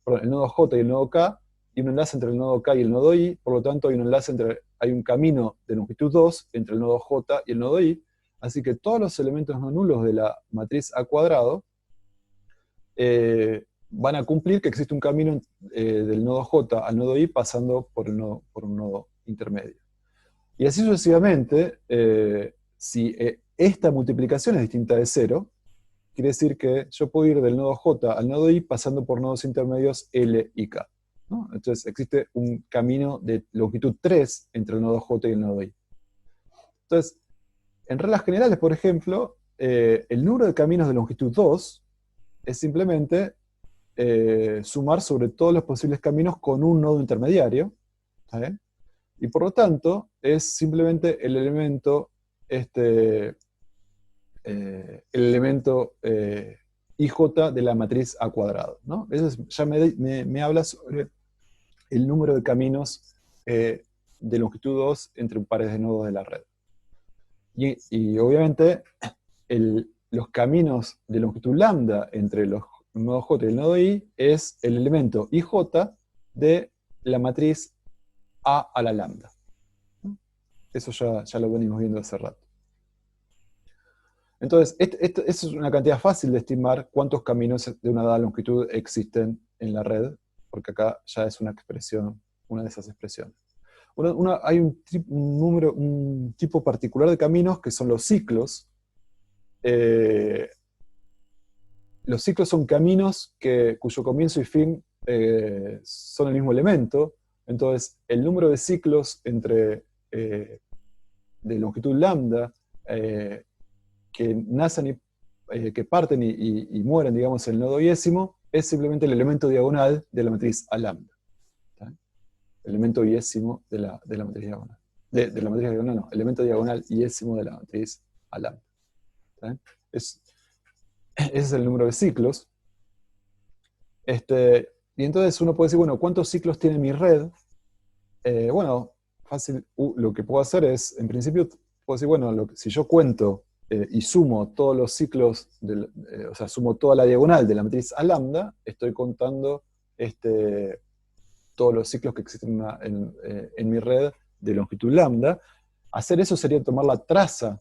J y el nodo K, y un enlace entre el nodo K y el nodo I, por lo tanto hay un camino de longitud 2 entre el nodo J y el nodo I, así que todos los elementos no nulos de la matriz A cuadrado van a cumplir que existe un camino del nodo J al nodo I pasando por un nodo intermedio. Y así sucesivamente, si esta multiplicación es distinta de cero, quiere decir que yo puedo ir del nodo J al nodo I pasando por nodos intermedios L y K, ¿no? Entonces existe un camino de longitud 3 entre el nodo J y el nodo I. Entonces, en reglas generales, por ejemplo, el número de caminos de longitud 2 es simplemente sumar sobre todos los posibles caminos con un nodo intermediario, ¿está bien? Y por lo tanto, es simplemente el elemento IJ de la matriz A cuadrado, ¿no? Eso ya me habla sobre el número de caminos de longitud 2 entre pares de nodos de la red. Y obviamente, los caminos de longitud lambda entre los nodos J y el nodo I es el elemento IJ de la matriz A la lambda. Eso ya lo venimos viendo hace rato. Entonces, esa es una cantidad fácil de estimar cuántos caminos de una dada longitud existen en la red, porque acá ya es una expresión, una de esas expresiones. Hay un tipo particular de caminos que son los ciclos. Los ciclos son caminos cuyo comienzo y fin son el mismo elemento. Entonces, el número de ciclos de longitud lambda que nacen que parten y mueren, digamos, en el nodo iésimo, es simplemente el elemento diagonal de la matriz A lambda. ¿Está? El elemento iésimo de la matriz diagonal. De la matriz diagonal, no, elemento diagonal iésimo de la matriz A lambda. ¿Está? Ese es el número de ciclos. Y entonces uno puede decir, bueno, ¿cuántos ciclos tiene mi red? Bueno, fácil, lo que puedo hacer es, en principio, puedo decir, bueno, si yo cuento y sumo todos los ciclos, o sea, sumo toda la diagonal de la matriz A lambda, estoy contando todos los ciclos que existen en mi red de longitud lambda. Hacer eso sería tomar la traza,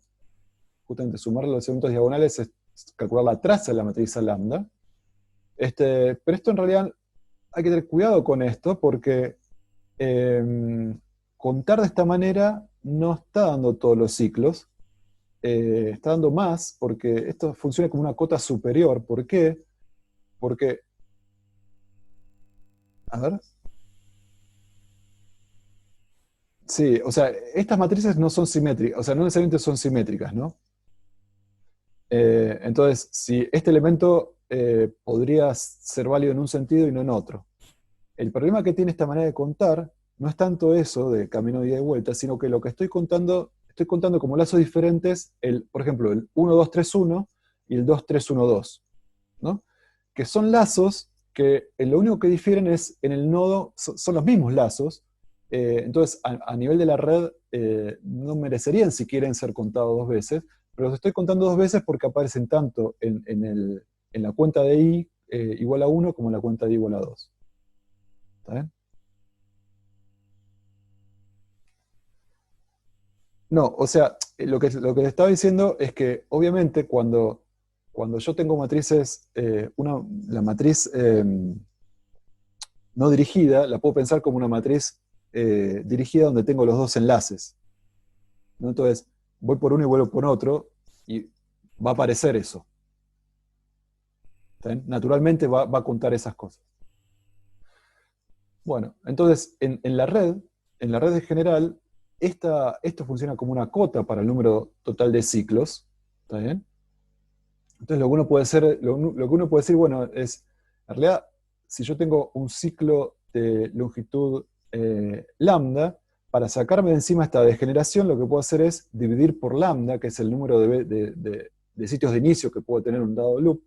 justamente sumar los elementos diagonales es calcular la traza de la matriz A lambda. Pero esto en realidad hay que tener cuidado con esto porque contar de esta manera no está dando todos los ciclos, está dando más porque esto funciona como una cota superior. ¿Por qué? Porque, a ver. Sí, o sea, estas matrices no son simétricas, o sea, no necesariamente son simétricas, ¿no? Entonces, si este elemento podría ser válido en un sentido y no en otro. El problema que tiene esta manera de contar no es tanto eso de camino de ida y vuelta, sino que lo que estoy contando como lazos diferentes, por ejemplo, el 1, 2, 3, 1 y el 2, 3, 1, 2, ¿no? Que son lazos que lo único que difieren es en el nodo, son los mismos lazos, entonces a nivel de la red no merecerían si quieren ser contados dos veces, pero los estoy contando dos veces porque aparecen tanto en la cuenta de i igual a 1 como en la cuenta de i igual a 2. ¿Está bien? No, o sea, lo que te estaba diciendo es que obviamente cuando yo tengo matrices, la matriz no dirigida, la puedo pensar como una matriz dirigida donde tengo los dos enlaces, ¿no? Entonces, voy por uno y vuelvo por otro, y va a aparecer eso. ¿Está bien? Naturalmente va a contar esas cosas. Bueno, entonces, en la red en general, esto funciona como una cota para el número total de ciclos, ¿está bien? Entonces lo que uno puede hacer, lo que uno puede decir, bueno, es, en realidad, si yo tengo un ciclo de longitud lambda, para sacarme de encima esta degeneración, lo que puedo hacer es dividir por lambda, que es el número de sitios de inicio que puede tener un dado loop.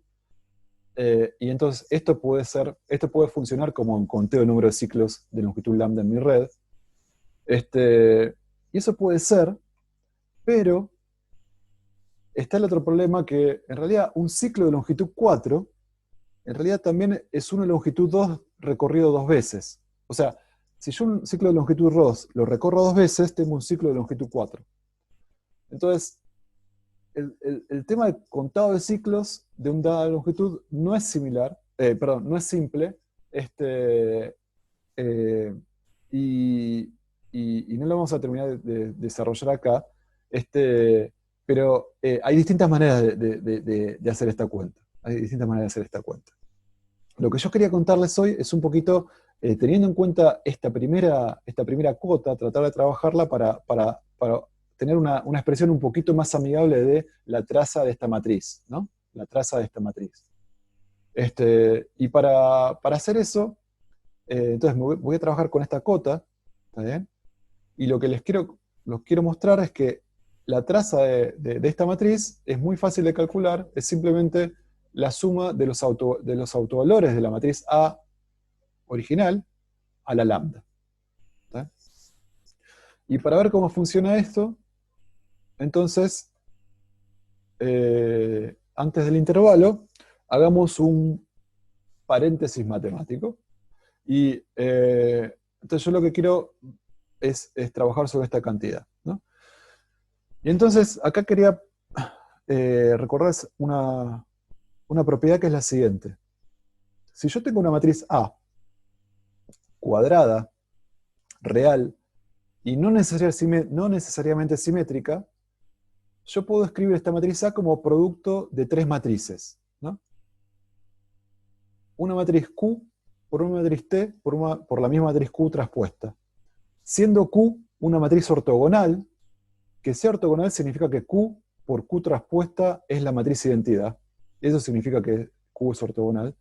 Y entonces esto puede funcionar como un conteo de número de ciclos de longitud lambda en mi red. Y eso puede ser, pero está el otro problema que en realidad un ciclo de longitud 4, en realidad también es uno de longitud 2 recorrido dos veces. O sea, si yo un ciclo de longitud 2 lo recorro dos veces, tengo un ciclo de longitud 4. Entonces, el tema de contado de ciclos de una dada longitud no es similar, perdón, no es simple, eh, y, y no lo vamos a terminar de desarrollar acá, pero hay distintas maneras de hacer esta cuenta. Hay distintas maneras de hacer esta cuenta. Lo que yo quería contarles hoy es un poquito, teniendo en cuenta esta primera cuota, tratar de trabajarla para tener una expresión un poquito más amigable de la traza de esta matriz, ¿no? La traza de esta matriz. Y para hacer eso, entonces voy a trabajar con esta cota, ¿está bien? Y lo que los quiero mostrar es que la traza de esta matriz es muy fácil de calcular, es simplemente la suma de los autovalores de la matriz A original a la lambda. ¿Está? Y para ver cómo funciona esto, entonces, antes del intervalo, hagamos un paréntesis matemático. Y entonces yo lo que quiero es trabajar sobre esta cantidad, ¿no? Y entonces, acá quería recordarles una propiedad que es la siguiente. Si yo tengo una matriz A cuadrada, real, y no necesariamente simétrica, yo puedo escribir esta matriz A como producto de tres matrices, ¿no? Una matriz Q por una matriz T por la misma matriz Q traspuesta. Siendo Q una matriz ortogonal, que sea ortogonal significa que Q por Q traspuesta es la matriz identidad. Eso significa que Q es ortogonal.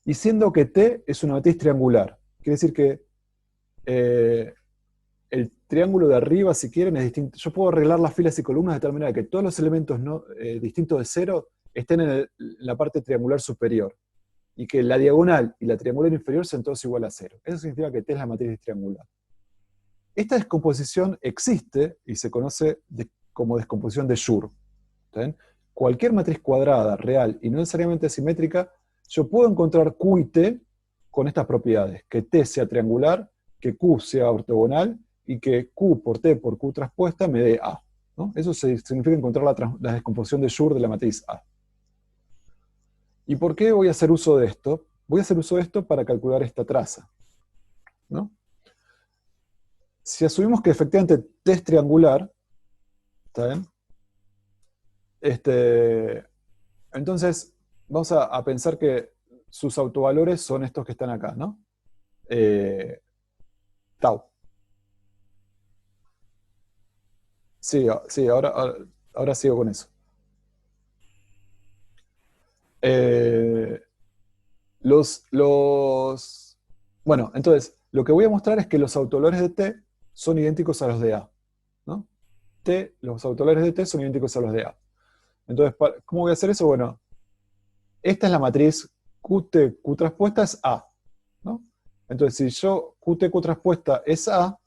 Y siendo que T es una matriz triangular. Quiere decir que el triángulo de arriba, si quieren, es distinto. Yo puedo arreglar las filas y columnas de tal manera que todos los elementos distintos de 0 estén en la parte triangular superior. Y que la diagonal y la triangular inferior sean todos igual a 0. Eso significa que T es la matriz triangular. Esta descomposición existe y se conoce como descomposición de Schur. ¿Está? Cualquier matriz cuadrada, real y no necesariamente simétrica, yo puedo encontrar Q y T con estas propiedades, que T sea triangular, que Q sea ortogonal y que Q por T por Q traspuesta me dé A, ¿no? Eso significa encontrar la descomposición de Schur de la matriz A. ¿Y por qué voy a hacer uso de esto? Voy a hacer uso de esto para calcular esta traza, ¿no? Si asumimos que efectivamente T es triangular, ¿está bien? Entonces, vamos a pensar que sus autovalores son estos que están acá, ¿no? Tau. Sí, sí, ahora sigo con eso. Bueno, entonces, lo que voy a mostrar es que los autovalores de T son idénticos a los de A, ¿no? Los autovalores de T son idénticos a los de A. Entonces, ¿cómo voy a hacer eso? Bueno, esta es la matriz QT, Q traspuesta es A, ¿no? Entonces, si yo QT, Q traspuesta es A,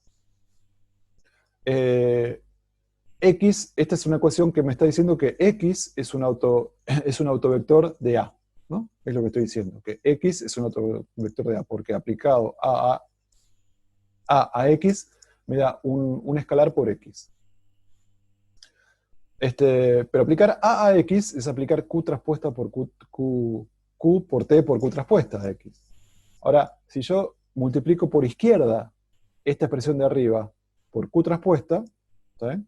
X, esta es una ecuación que me está diciendo que X es un autovector de A, ¿no? Es lo que estoy diciendo, que X es un autovector de A, porque aplicado a X me da un escalar por X. Pero aplicar a X es aplicar Q traspuesta por Q por T por Q traspuesta de X. Ahora, si yo multiplico por izquierda esta expresión de arriba por Q traspuesta, ¿está bien?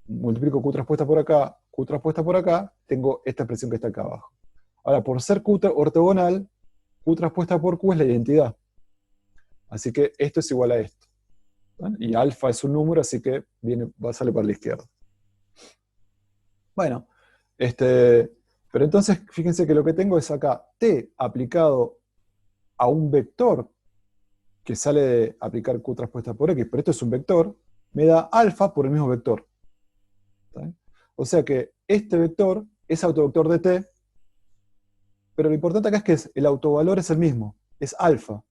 Multiplico Q traspuesta por acá, Q traspuesta por acá, tengo esta expresión que está acá abajo. Ahora, por ser Q ortogonal, Q traspuesta por Q es la identidad. Así que esto es igual a esto. ¿Bien? Y alfa es un número, así que sale para la izquierda. Bueno, pero entonces fíjense que lo que tengo es acá t aplicado a un vector que sale de aplicar Q traspuesta por X, pero esto es un vector, me da alfa por el mismo vector. ¿Está bien? O sea que este vector es autovector de t, pero lo importante acá es que el autovalor es el mismo, es alfa.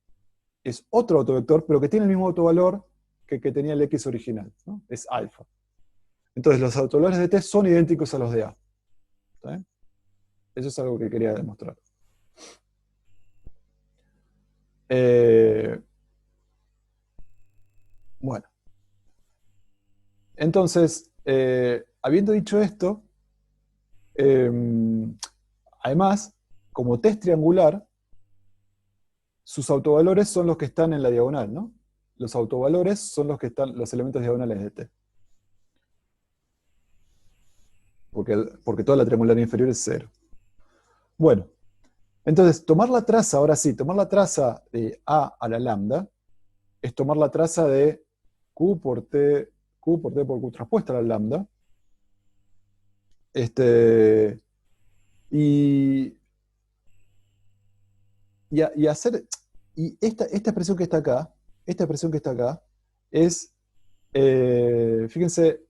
Es otro autovector, pero que tiene el mismo autovalor que tenía el X original, ¿no? Es alfa. Entonces los autovalores de t son idénticos a los de A. ¿Está bien? Eso es algo que quería demostrar. Bueno. Entonces, habiendo dicho esto, además, como t es triangular, sus autovalores son los que están en la diagonal, ¿no? Los autovalores son los que están, los elementos diagonales de t. Porque toda la triangular inferior es 0. Bueno, entonces, tomar la traza, ahora sí, tomar la traza de A a la lambda, es tomar la traza de Q por T por Q traspuesta a la lambda. Y esta expresión que está acá, es, fíjense,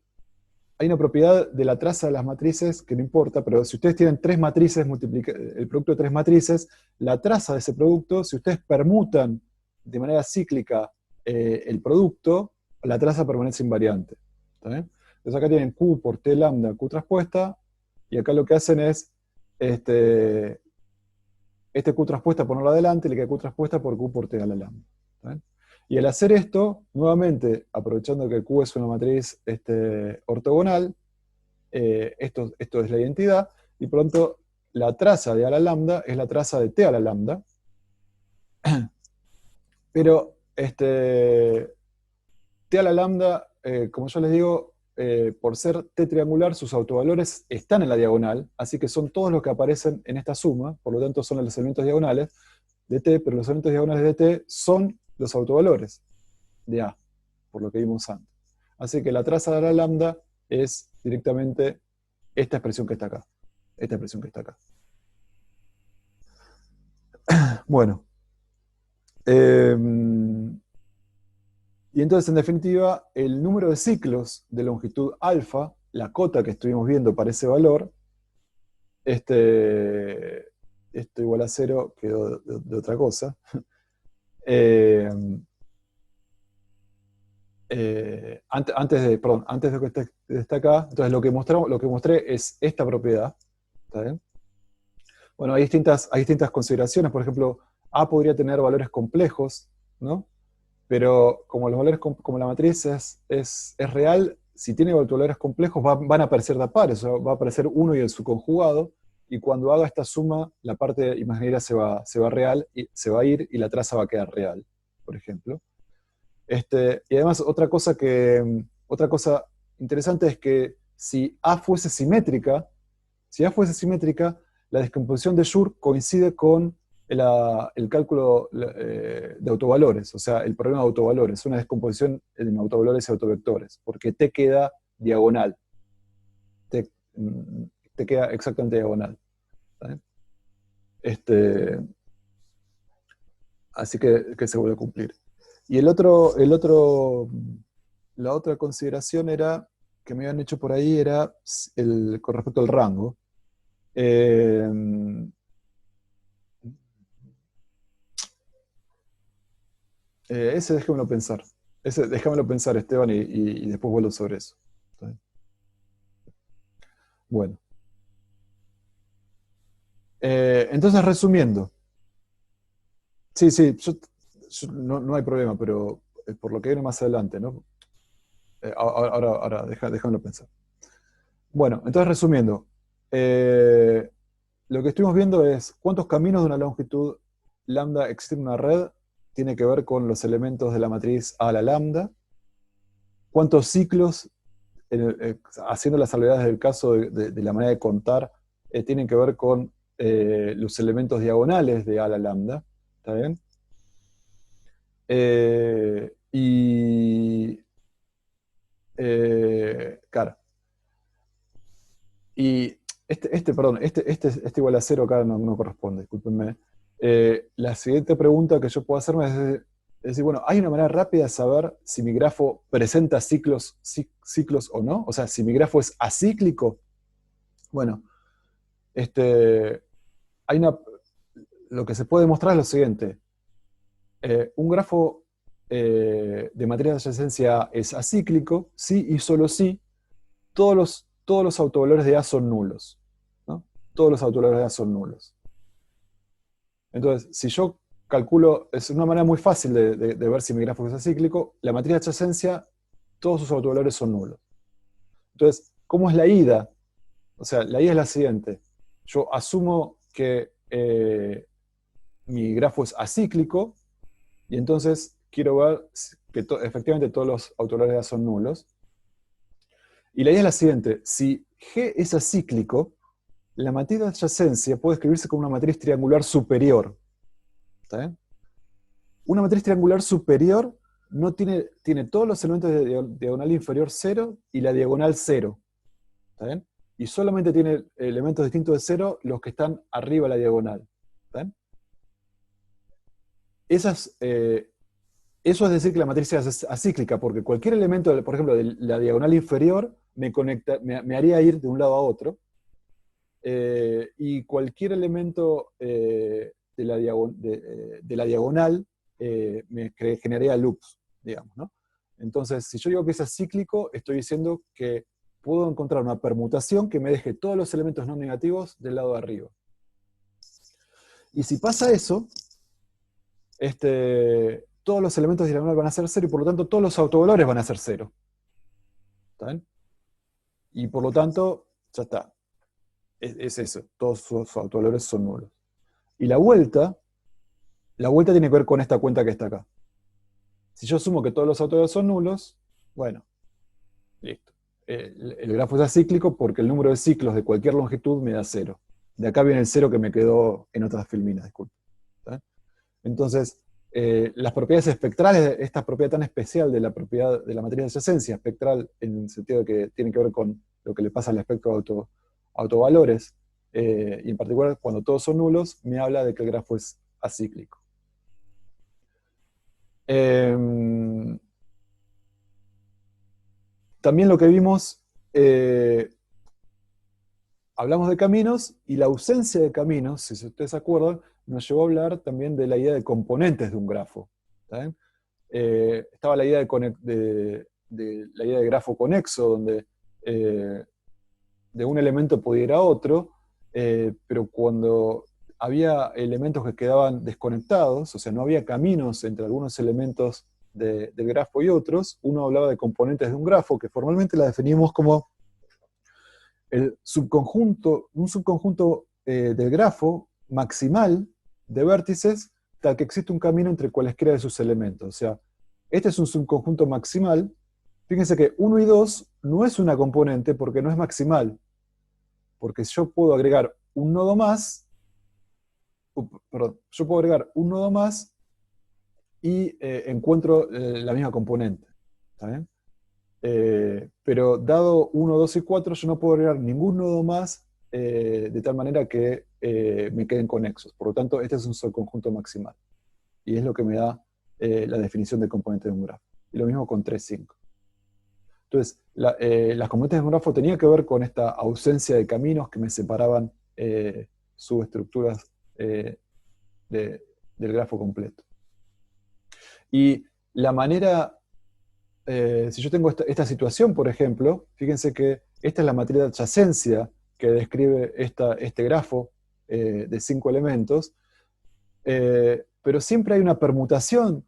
hay una propiedad de la traza de las matrices que no importa, pero si ustedes tienen tres matrices, el producto de tres matrices, la traza de ese producto, si ustedes permutan de manera cíclica el producto, la traza permanece invariante. ¿Está bien? Entonces acá tienen Q por T lambda, Q traspuesta, y acá lo que hacen es este Q traspuesta ponerlo adelante, y le queda Q traspuesta por Q por T a la lambda. ¿Está bien? Y al hacer esto, nuevamente, aprovechando que Q es una matriz ortogonal, esto es la identidad, y pronto la traza de A a la lambda es la traza de T a la lambda. Pero T a la lambda, como yo les digo, por ser T triangular, sus autovalores están en la diagonal, así que son todos los que aparecen en esta suma, por lo tanto son los elementos diagonales de T, pero los elementos diagonales de T son los autovalores de A, por lo que vimos antes. Así que la traza de la lambda es directamente esta expresión que está acá. Esta expresión que está acá. Bueno. Y entonces, en definitiva, el número de ciclos de longitud alfa, la cota que estuvimos viendo para ese valor, esto igual a 0 quedó de otra cosa. Antes de que esté acá, entonces lo que mostré es esta propiedad. ¿Está bien? Bueno, hay distintas consideraciones. Por ejemplo, A podría tener valores complejos, ¿no? Pero como los valores, como la matriz es real, si tiene valores complejos van a aparecer de a pares, o sea, va a aparecer uno y su conjugado, y cuando haga esta suma, la parte imaginaria se va a ir y la traza va a quedar real, por ejemplo. Y además otra cosa interesante es que si A fuese simétrica, la descomposición de Schur coincide con el cálculo de autovalores, o sea, el problema de autovalores, una descomposición en autovalores y autovectores, porque T queda diagonal. T queda exactamente diagonal. ¿Vale? Así que se vuelve a cumplir. Y la otra consideración que me habían hecho por ahí era con respecto al rango. Ese déjamelo pensar. Déjamelo pensar, Esteban, y después vuelvo sobre eso. Bueno. Entonces, resumiendo. Sí, no hay problema, pero por lo que viene más adelante, ¿no? Ahora déjamelo pensar. Bueno, entonces resumiendo. Lo que estuvimos viendo es cuántos caminos de una longitud lambda existen en una red. tiene que ver con los elementos de la matriz a la lambda. ¿Cuántos ciclos, haciendo las salvedades del caso de la manera de contar, tienen que ver con los elementos diagonales de a la lambda? ¿Está bien? Claro. Y perdón, este igual a 0 acá no corresponde, discúlpenme. La siguiente pregunta que yo puedo hacerme es decir, bueno, ¿hay una manera rápida de saber si mi grafo presenta ciclos o no? O sea, si mi grafo es acíclico. Bueno, lo que se puede demostrar es lo siguiente. Un grafo de matriz de adyacencia es acíclico, sí y solo si todos los autovalores de A son nulos, ¿no? Todos los autovalores de A son nulos. Entonces, si yo calculo, es una manera muy fácil de ver si mi grafo es acíclico, la matriz de adyacencia, todos sus autovalores son nulos. Entonces, ¿cómo es la ida? O sea, la ida es la siguiente. Yo asumo que mi grafo es acíclico, y entonces quiero ver que efectivamente todos los autovalores de A son nulos. Y la idea es la siguiente: si G es acíclico, la matriz de adyacencia puede escribirse como una matriz triangular superior. ¿Está bien? Una matriz triangular superior tiene todos los elementos de diagonal inferior 0 y la diagonal 0. ¿Está bien? Y solamente tiene elementos distintos de 0 los que están arriba de la diagonal. ¿Está bien? Eso es decir que la matriz es acíclica, porque cualquier elemento, por ejemplo, de la diagonal inferior, me haría ir de un lado a otro, y cualquier elemento de la diagonal me generaría loops, digamos, ¿no? Entonces, si yo digo que es acíclico, estoy diciendo que puedo encontrar una permutación que me deje todos los elementos no negativos del lado de arriba. Y si pasa eso, todos los elementos diagonales van a ser 0, y por lo tanto todos los autovalores van a ser 0. ¿Está bien? Y por lo tanto, ya está. Es eso, todos sus autovalores son nulos. Y la vuelta tiene que ver con esta cuenta que está acá. Si yo asumo que todos los autovalores son nulos, bueno, listo. El grafo es acíclico porque el número de ciclos de cualquier longitud me da 0. De acá viene el 0 que me quedó en otras filminas, disculpe. Entonces, las propiedades espectrales, esta propiedad tan especial de la propiedad de la matriz de adyacencia, espectral en el sentido de que tiene que ver con lo que le pasa al espectro de autovalores, y en particular cuando todos son nulos, me habla de que el grafo es acíclico. También lo que vimos, hablamos de caminos, y la ausencia de caminos, si ustedes se acuerdan, nos llevó a hablar también de la idea de componentes de un grafo. ¿Está bien? Estaba la idea de la idea de grafo conexo, donde de un elemento podía ir a otro, pero cuando había elementos que quedaban desconectados, o sea, no había caminos entre algunos elementos del grafo y otros, uno hablaba de componentes de un grafo, que formalmente la definimos como un subconjunto del grafo maximal de vértices, tal que existe un camino entre cualesquiera de sus elementos. O sea, este es un subconjunto maximal. Fíjense que 1 y 2 no es una componente porque no es maximal. Porque yo puedo agregar un nodo más, y encuentro la misma componente. ¿Está bien? Pero dado 1, 2 y 4, yo no puedo agregar ningún nodo más de tal manera que me queden conexos. Por lo tanto, este es un subconjunto maximal. Y es lo que me da la definición de componente de un grafo. Y lo mismo con 3, 5. Entonces, las componentes de un grafo tenían que ver con esta ausencia de caminos que me separaban subestructuras del grafo completo. Y la manera, si yo tengo esta situación, por ejemplo, fíjense que esta es la matriz de adyacencia que describe este grafo de 5 elementos, pero siempre hay una permutación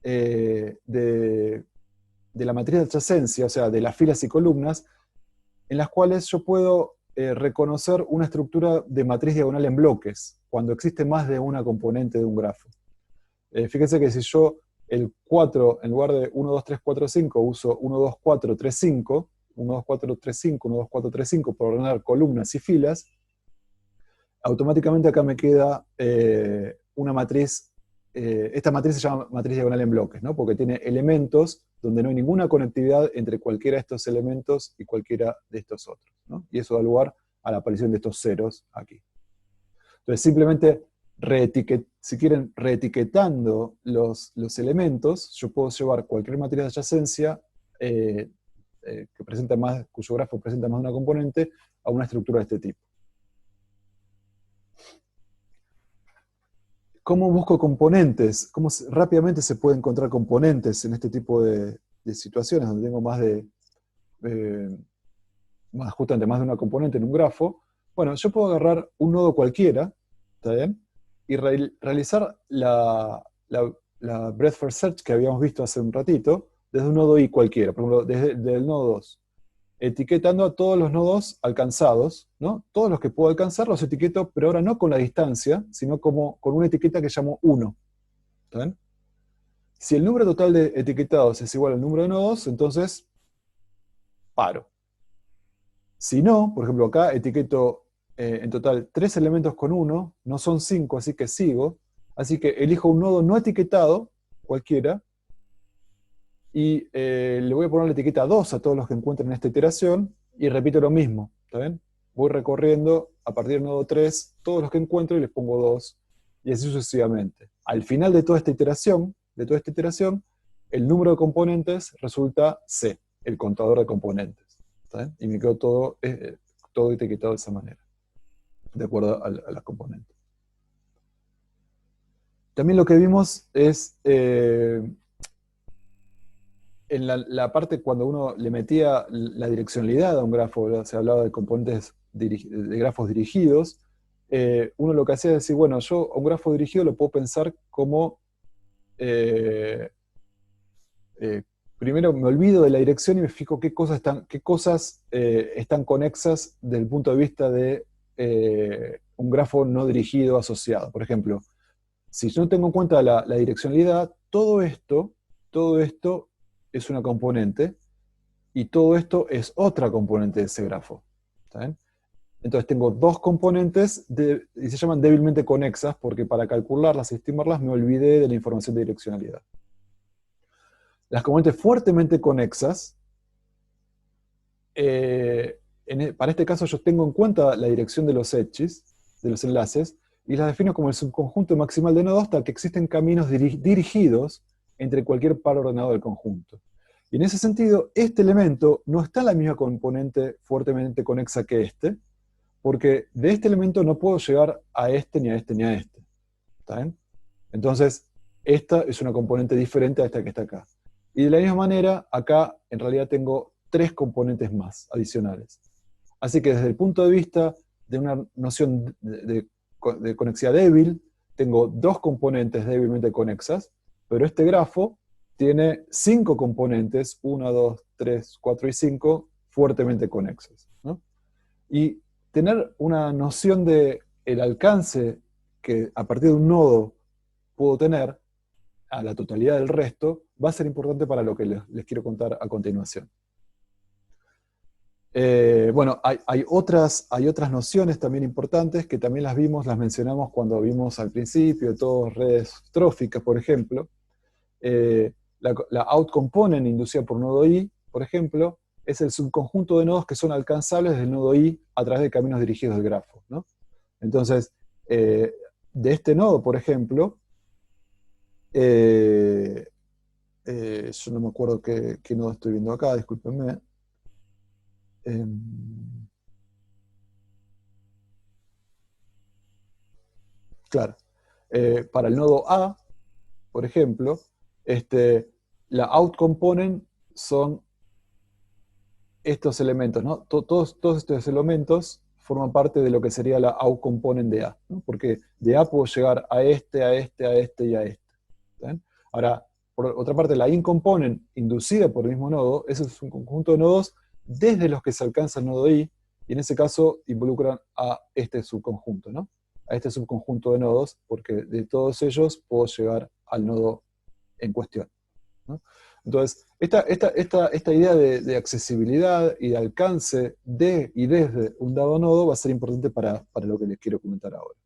de la matriz de adyacencia, o sea, de las filas y columnas, en las cuales yo puedo reconocer una estructura de matriz diagonal en bloques, cuando existe más de una componente de un grafo. Fíjense que si yo el 4, en lugar de 1, 2, 3, 4, 5, uso 1, 2, 4, 3, 5, 1, 2, 4, 3, 5, 1, 2, 4, 3, 5, por ordenar columnas y filas, automáticamente acá me queda una matriz. Esta matriz se llama matriz diagonal en bloques, ¿no? Porque tiene elementos donde no hay ninguna conectividad entre cualquiera de estos elementos y cualquiera de estos otros, ¿no? Y eso da lugar a la aparición de estos ceros aquí. Entonces simplemente, si quieren, reetiquetando los elementos, yo puedo llevar cualquier matriz de adyacencia que presenta más, cuyo grafo presenta más de una componente, a una estructura de este tipo. ¿Cómo busco componentes? ¿Cómo rápidamente se puede encontrar componentes en este tipo de situaciones donde tengo justamente más de una componente en un grafo? Bueno, yo puedo agarrar un nodo cualquiera, ¿está bien? Y realizar la breadth first search que habíamos visto hace un ratito, desde un nodo i cualquiera, por ejemplo, desde el nodo 2. Etiquetando a todos los nodos alcanzados, ¿no? Todos los que puedo alcanzar los etiqueto, pero ahora no con la distancia, sino como con una etiqueta que llamo 1. ¿Está bien? Si el número total de etiquetados es igual al número de nodos, entonces paro. Si no, por ejemplo, acá etiqueto en total 3 elementos con 1, no son 5, así que sigo. Así que elijo un nodo no etiquetado, cualquiera, y le voy a poner la etiqueta 2 a todos los que encuentren en esta iteración, y repito lo mismo, ¿está bien? Voy recorriendo a partir del nodo 3 todos los que encuentro y les pongo 2, y así sucesivamente. Al final de toda esta iteración, el número de componentes resulta C, el contador de componentes, ¿está bien? Y me quedo todo etiquetado de esa manera, de acuerdo a las componentes. También lo que vimos es en la parte cuando uno le metía la direccionalidad a un grafo, ¿verdad? Se hablaba de componentes de grafos dirigidos, uno lo que hacía es decir, bueno, yo a un grafo dirigido lo puedo pensar como, primero me olvido de la dirección y me fijo qué cosas están conexas desde el punto de vista de un grafo no dirigido asociado. Por ejemplo, si yo no tengo en cuenta la direccionalidad, todo esto es una componente, y todo esto es otra componente de ese grafo. ¿Está bien? Entonces tengo dos componentes y se llaman débilmente conexas, porque para calcularlas y estimarlas me olvidé de la información de direccionalidad. Las componentes fuertemente conexas, para este caso yo tengo en cuenta la dirección de los edges, de los enlaces, y las defino como el subconjunto maximal de nodos hasta que existen caminos dirigidos entre cualquier par ordenado del conjunto. Y en ese sentido, este elemento no está en la misma componente fuertemente conexa que este, porque de este elemento no puedo llegar a este, ni a este, ni a este. ¿Está bien? Entonces, esta es una componente diferente a esta que está acá. Y de la misma manera, acá en realidad tengo 3 componentes más adicionales. Así que desde el punto de vista de una noción de conexidad débil, tengo 2 componentes débilmente conexas, pero este grafo tiene 5 componentes, 1, 2, 3, 4 y 5, fuertemente conexas, ¿no? Y tener una noción de el alcance que a partir de un nodo puedo tener a la totalidad del resto, va a ser importante para lo que les quiero contar a continuación. Bueno, hay otras nociones también importantes que también las mencionamos cuando vimos al principio, de todas redes tróficas, por ejemplo. La outcomponent inducida por nodo i, por ejemplo, es el subconjunto de nodos que son alcanzables del nodo i a través de caminos dirigidos del grafo, ¿no? Entonces, de este nodo, por ejemplo, yo no me acuerdo qué nodo estoy viendo acá, discúlpenme. Claro. Para el nodo A, por ejemplo, la out component son estos elementos, ¿no? Todos estos elementos forman parte de lo que sería la out component de A, ¿no? Porque de A puedo llegar a este y a este. ¿Bien? Ahora, por otra parte, la in component inducida por el mismo nodo, ese es un conjunto de nodos desde los que se alcanza el nodo i, y en ese caso involucran a este subconjunto, ¿no? A este subconjunto de nodos, porque de todos ellos puedo llegar al nodo en cuestión, ¿no? Entonces, esta idea de accesibilidad y de alcance de y desde un dado nodo va a ser importante para lo que les quiero comentar ahora.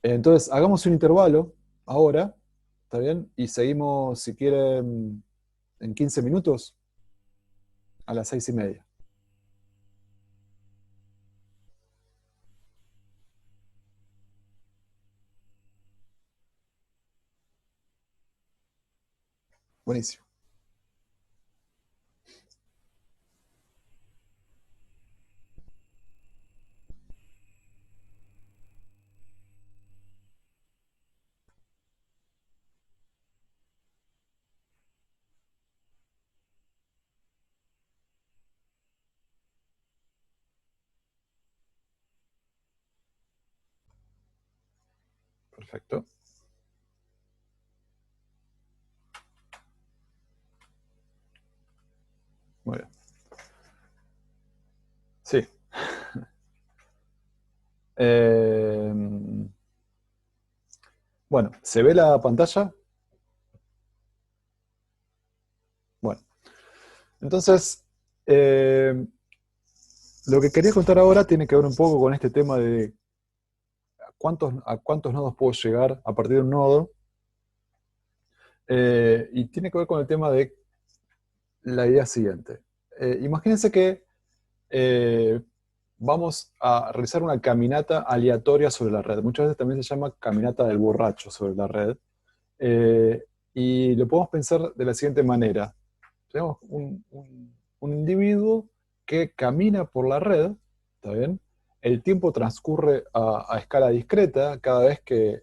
Entonces, hagamos un intervalo ahora, ¿está bien? Y seguimos, si quieren, en 15 minutos, a las 6:30. Buenísimo. Perfecto. Muy bien. Sí. Eh, bueno, ¿se ve la pantalla? Bueno, entonces, lo que quería contar ahora tiene que ver un poco con este tema de a cuántos nodos puedo llegar a partir de un nodo, y tiene que ver con el tema de la idea siguiente. Imagínense que vamos a realizar una caminata aleatoria sobre la red. Muchas veces también se llama caminata del borracho sobre la red. Eh, y lo podemos pensar de la siguiente manera. Tenemos un individuo que camina por la red, ¿está bien? El tiempo transcurre a escala discreta. Cada vez que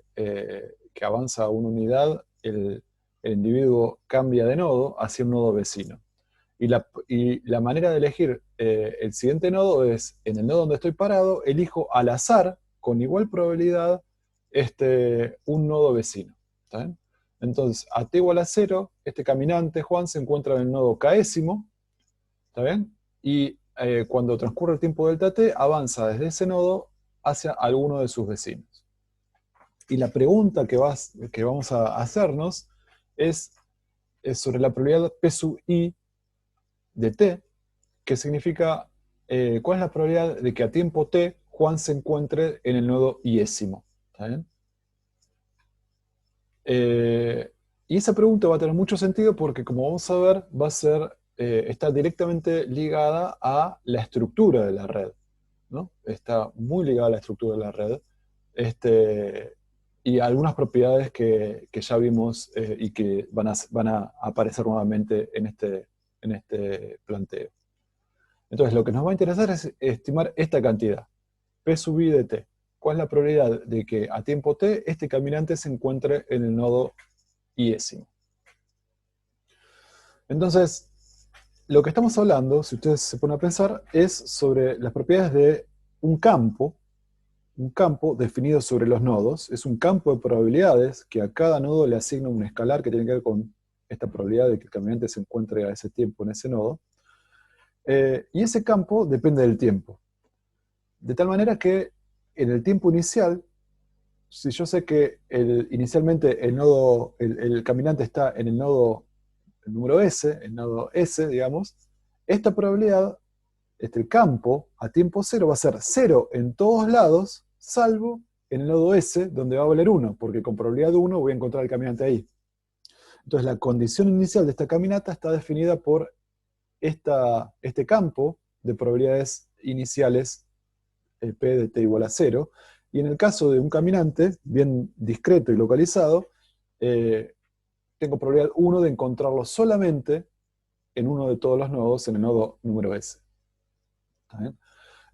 avanza una unidad, el individuo cambia de nodo hacia un nodo vecino. Y la manera de elegir el siguiente nodo es, en el nodo donde estoy parado, elijo al azar, con igual probabilidad, un nodo vecino. ¿Está bien? Entonces, a t igual a 0, este caminante, Juan, se encuentra en el nodo késimo, ¿está bien? Y cuando transcurre el tiempo delta t, avanza desde ese nodo hacia alguno de sus vecinos. Y la pregunta que vamos a hacernos es sobre la probabilidad P sub i de t, que significa cuál es la probabilidad de que a tiempo t Juan se encuentre en el nodo iésimo. ¿Está bien? Y esa pregunta va a tener mucho sentido porque, como vamos a ver, está directamente ligada a la estructura de la red, ¿no? Está muy ligada a la estructura de la red, y a algunas propiedades que ya vimos y que van a aparecer nuevamente en este planteo. Entonces, lo que nos va a interesar es estimar esta cantidad, P sub i de t. ¿Cuál es la probabilidad de que a tiempo t este caminante se encuentre en el nodo iésimo? Entonces, lo que estamos hablando, si ustedes se ponen a pensar, es sobre las propiedades de un campo definido sobre los nodos. Es un campo de probabilidades que a cada nodo le asigna un escalar que tiene que ver con esta probabilidad de que el caminante se encuentre a ese tiempo en ese nodo. Y ese campo depende del tiempo. De tal manera que en el tiempo inicial, si yo sé que inicialmente el caminante está en el nodo, el número S, el nodo S, digamos, esta probabilidad, el campo a tiempo cero va a ser 0 en todos lados, salvo en el nodo S, donde va a valer 1, porque con probabilidad 1 voy a encontrar el caminante ahí. Entonces la condición inicial de esta caminata está definida por este campo de probabilidades iniciales, P de t igual a 0, y en el caso de un caminante, bien discreto y localizado, tengo probabilidad 1 de encontrarlo solamente en uno de todos los nodos, en el nodo número S. ¿Está bien?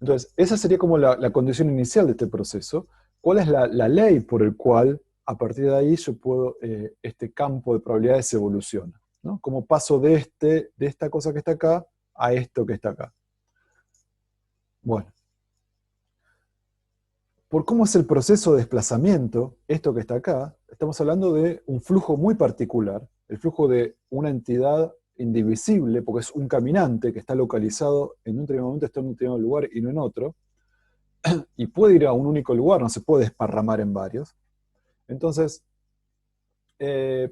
Entonces, esa sería como la condición inicial de este proceso. ¿Cuál es la ley por el cual, a partir de ahí, yo puedo, este campo de probabilidades evoluciona, ¿no? Como paso de esta cosa que está acá a esto que está acá. Bueno, por cómo es el proceso de desplazamiento, esto que está acá, estamos hablando de un flujo muy particular, el flujo de una entidad indivisible, porque es un caminante que está localizado en un determinado momento, está en un determinado lugar y no en otro, y puede ir a un único lugar, no se puede desparramar en varios. Entonces,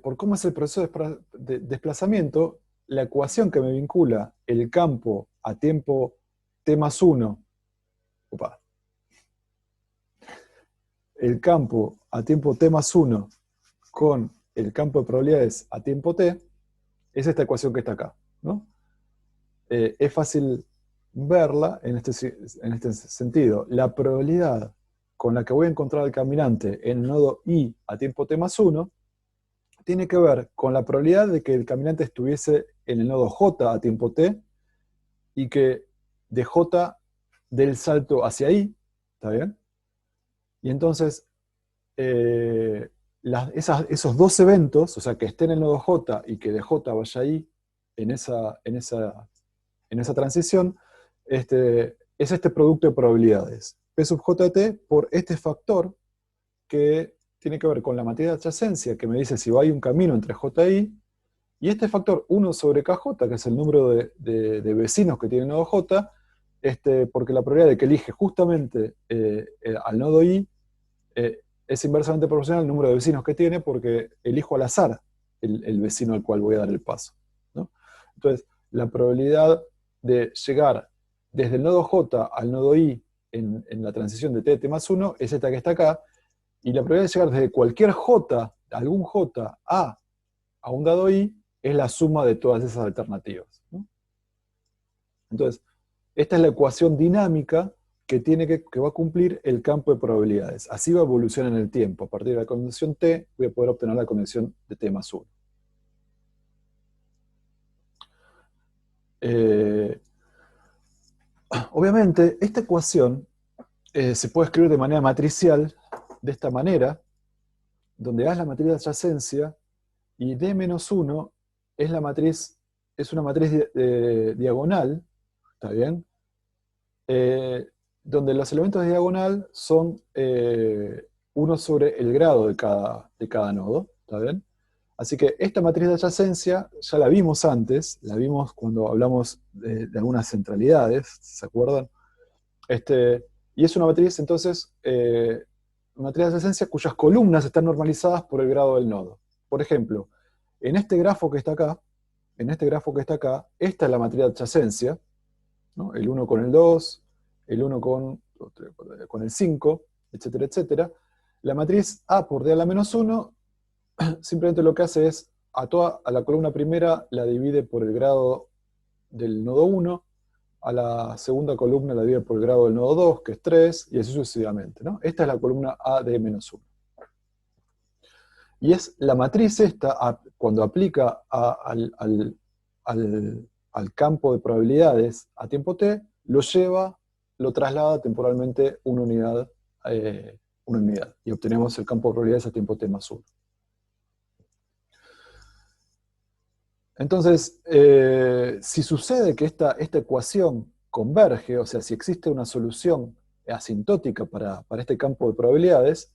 por cómo es el proceso de desplazamiento, la ecuación que me vincula el campo a tiempo t más 1, el campo a tiempo t más 1 con el campo de probabilidades a tiempo t, es esta ecuación que está acá, ¿no? Es fácil verla en este sentido. La probabilidad con la que voy a encontrar al caminante en el nodo I a tiempo t más 1 tiene que ver con la probabilidad de que el caminante estuviese en el nodo J a tiempo t y que de J dé el salto hacia I, ¿está bien? Y entonces, esos dos eventos, o sea, que esté en el nodo J y que de J vaya a I en esa transición, es este producto de probabilidades. P sub jt por este factor que tiene que ver con la matriz de adyacencia, que me dice si hay un camino entre J y I, y este factor 1 sobre kj, que es el número de vecinos que tiene el nodo J, porque la probabilidad de que elige justamente al nodo I es inversamente proporcional al número de vecinos que tiene, porque elijo al azar el vecino al cual voy a dar el paso, ¿no? Entonces, la probabilidad de llegar desde el nodo J al nodo I en la transición de t más 1 es esta que está acá, y la probabilidad de llegar desde cualquier J, algún J, a un dado I, es la suma de todas esas alternativas, ¿no? Entonces, esta es la ecuación dinámica que va a cumplir el campo de probabilidades. Así va a evolucionar en el tiempo. A partir de la condición T, voy a poder obtener la condición de T más 1. Obviamente, esta ecuación se puede escribir de manera matricial, de esta manera, donde A es la matriz de adyacencia, y D menos 1 es una matriz diagonal, ¿está bien? Donde los elementos de diagonal son 1 sobre el grado de cada nodo, ¿está bien? Así que esta matriz de adyacencia ya la vimos antes, la vimos cuando hablamos de algunas centralidades, ¿se acuerdan? Y es una matriz, entonces, una matriz de adyacencia cuyas columnas están normalizadas por el grado del nodo. Por ejemplo, en este grafo que está acá, esta es la matriz de adyacencia, ¿no? El 1 con el 2, el 1 con el 5, etcétera, etcétera. La matriz A por D a la menos 1 simplemente lo que hace es a la columna primera la divide por el grado del nodo 1, a la segunda columna la divide por el grado del nodo 2, que es 3, y así sucesivamente, ¿no? Esta es la columna AD-1. Y es la matriz esta, cuando aplica al campo de probabilidades a tiempo t, lo traslada temporalmente una unidad, y obtenemos el campo de probabilidades a tiempo t más 1. Entonces, si sucede que esta ecuación converge, o sea, si existe una solución asintótica para este campo de probabilidades,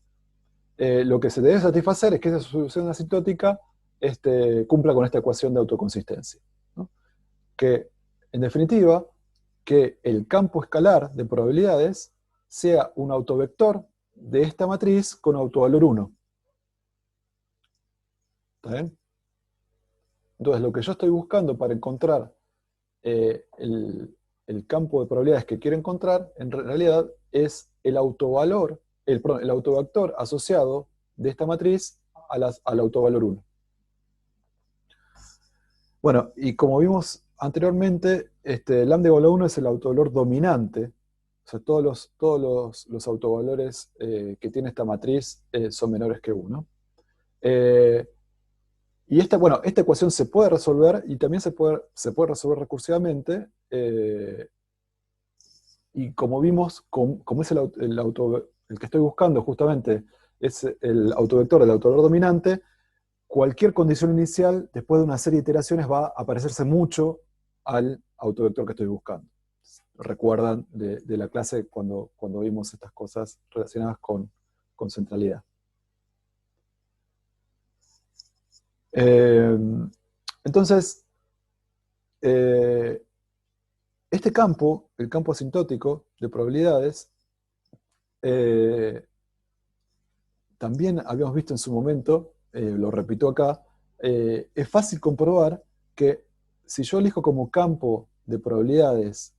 lo que se debe satisfacer es que esa solución asintótica cumpla con esta ecuación de autoconsistencia, ¿no? Que, en definitiva, que el campo escalar de probabilidades sea un autovector de esta matriz con autovalor 1. ¿Está bien? Entonces, lo que yo estoy buscando para encontrar el campo de probabilidades que quiero encontrar, en realidad, es el autovector asociado de esta matriz al autovalor 1. Bueno, y como vimos anteriormente, lambda igual a 1 es el autovalor dominante. O sea, todos los autovalores que tiene esta matriz son menores que 1. Y esta ecuación se puede resolver, y también se puede resolver recursivamente, y como vimos, como es el que estoy buscando justamente, es el autovector del autovalor dominante, cualquier condición inicial, después de una serie de iteraciones, va a parecerse mucho al autovector que estoy buscando. Recuerdan de la clase cuando vimos estas cosas relacionadas con centralidad. Entonces, este campo, el campo asintótico de probabilidades, también habíamos visto en su momento lo repito acá, es fácil comprobar que si yo elijo como campo de probabilidades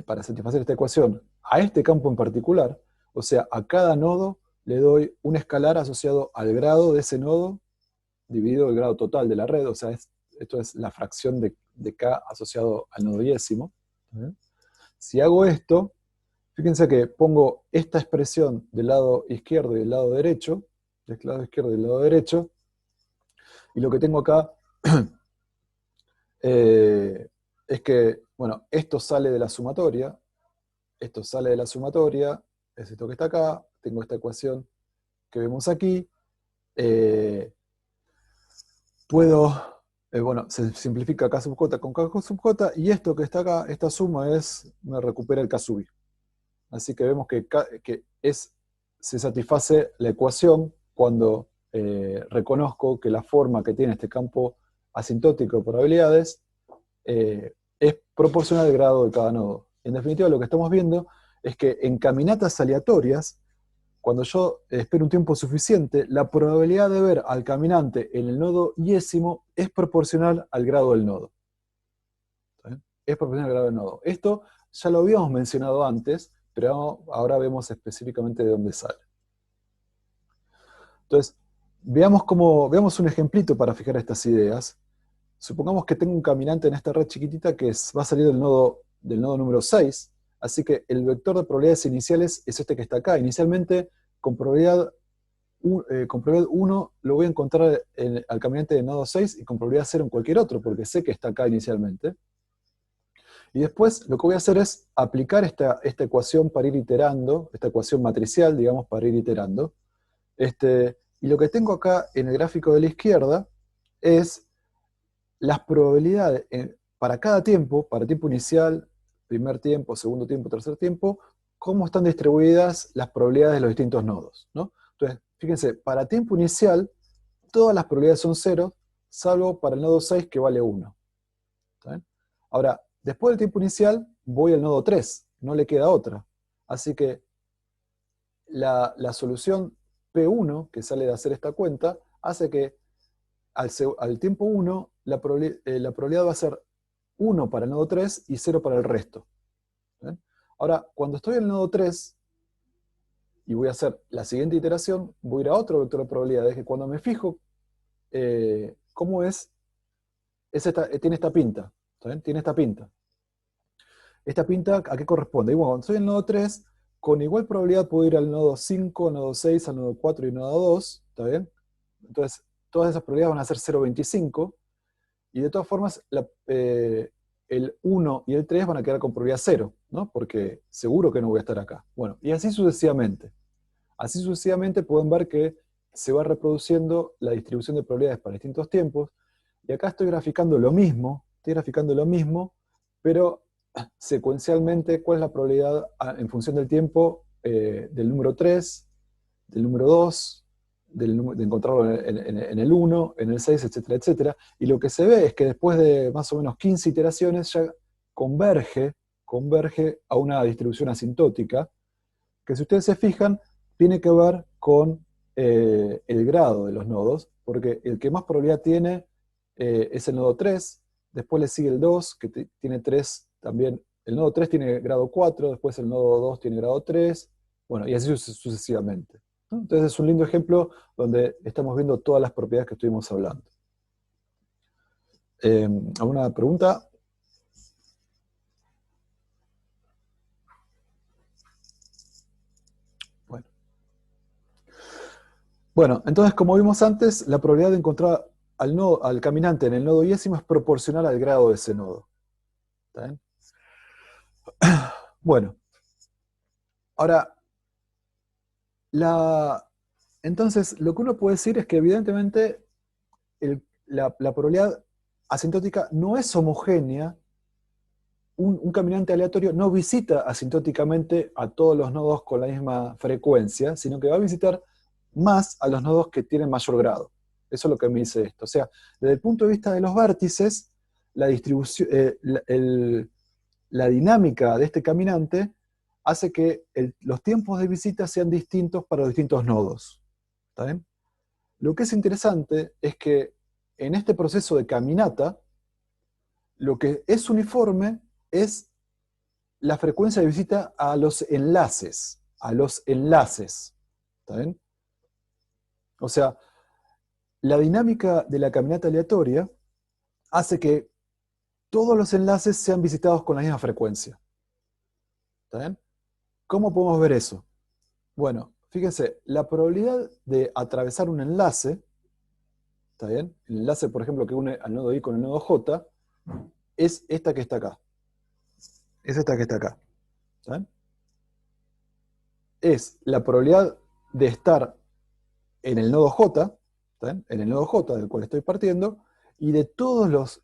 para satisfacer esta ecuación a este campo en particular, o sea, a cada nodo le doy un escalar asociado al grado de ese nodo dividido el grado total de la red, o sea, esto es la fracción de K asociado al nodo yésimo. Si hago esto, fíjense que pongo esta expresión del lado izquierdo y del lado derecho, del lado izquierdo y del lado derecho, y lo que tengo acá es que, bueno, esto sale de la sumatoria, esto sale de la sumatoria, es esto que está acá, tengo esta ecuación que vemos aquí, puedo, bueno, se simplifica K sub j con K sub j, y esto que está acá, esta suma me recupera el K sub i. Así que vemos que se satisface la ecuación cuando reconozco que la forma que tiene este campo asintótico de probabilidades es proporcional al grado de cada nodo. En definitiva, lo que estamos viendo es que en caminatas aleatorias, cuando yo espero un tiempo suficiente, la probabilidad de ver al caminante en el nodo yésimo es proporcional al grado del nodo. ¿Sí? Es proporcional al grado del nodo. Esto ya lo habíamos mencionado antes, pero ahora vemos específicamente de dónde sale. Entonces, veamos un ejemplito para fijar estas ideas. Supongamos que tengo un caminante en esta red chiquitita que va a salir del nodo número 6, así que el vector de probabilidades iniciales es este que está acá. Inicialmente, con probabilidad 1 lo voy a encontrar al caminante del nodo 6 y con probabilidad 0 en cualquier otro, porque sé que está acá inicialmente. Y después lo que voy a hacer es aplicar esta ecuación para ir iterando, esta ecuación matricial, digamos, para ir iterando. Y lo que tengo acá en el gráfico de la izquierda es las probabilidades para cada tiempo, para tiempo inicial, primer tiempo, segundo tiempo, tercer tiempo, cómo están distribuidas las probabilidades de los distintos nodos, ¿no? Entonces, fíjense, para tiempo inicial, todas las probabilidades son 0, salvo para el nodo 6 que vale 1. ¿Está bien? Ahora, después del tiempo inicial, voy al nodo 3, no le queda otra. Así que la solución P1, que sale de hacer esta cuenta, hace que al tiempo 1, la probabilidad va a ser 1 para el nodo 3 y 0 para el resto. ¿Bien? Ahora, cuando estoy en el nodo 3, y voy a hacer la siguiente iteración, voy a ir a otro vector de probabilidades, que cuando me fijo cómo tiene esta pinta. ¿Está bien? Tiene esta pinta. ¿Esta pinta a qué corresponde? Y bueno, cuando estoy en el nodo 3, con igual probabilidad puedo ir al nodo 5, al nodo 6, al nodo 4 y al nodo 2, ¿está bien? Entonces, todas esas probabilidades van a ser 0,25, y de todas formas, el 1 y el 3 van a quedar con probabilidad 0, ¿no? Porque seguro que no voy a estar acá. Bueno, y así sucesivamente. Así sucesivamente pueden ver que se va reproduciendo la distribución de probabilidades para distintos tiempos, y acá estoy graficando lo mismo, pero secuencialmente, ¿cuál es la probabilidad en función del tiempo del número 3, del número 2, de encontrarlo en el 1, en el 6, etcétera, etcétera? Y lo que se ve es que después de más o menos 15 iteraciones ya converge a una distribución asintótica, que si ustedes se fijan, tiene que ver con el grado de los nodos, porque el que más probabilidad tiene es el nodo 3, después le sigue el 2, que tiene 3 también. El nodo 3 tiene grado 4, después el nodo 2 tiene grado 3, bueno, y así sucesivamente, ¿no? Entonces es un lindo ejemplo donde estamos viendo todas las propiedades que estuvimos hablando. ¿Alguna pregunta? Bueno, entonces como vimos antes, la probabilidad de encontrar al caminante en el nodo yésimo es proporcional al grado de ese nodo. ¿Está bien? Bueno, ahora, entonces lo que uno puede decir es que evidentemente la probabilidad asintótica no es homogénea. Un caminante aleatorio no visita asintóticamente a todos los nodos con la misma frecuencia, sino que va a visitar más a los nodos que tienen mayor grado. Eso es lo que me dice esto. O sea, desde el punto de vista de los vértices, la distribución, la dinámica de este caminante hace que los tiempos de visita sean distintos para los distintos nodos. ¿Está bien? Lo que es interesante es que en este proceso de caminata, lo que es uniforme es la frecuencia de visita a los enlaces. A los enlaces. ¿Está bien? O sea, la dinámica de la caminata aleatoria hace que todos los enlaces sean visitados con la misma frecuencia. ¿Está bien? ¿Cómo podemos ver eso? Bueno, fíjense, la probabilidad de atravesar un enlace, ¿está bien? El enlace, por ejemplo, que une al nodo I con el nodo J, es esta que está acá. Es esta que está acá. ¿Está bien? Es la probabilidad de estar en el nodo J, ¿está bien? En el nodo J del cual estoy partiendo, y de todos los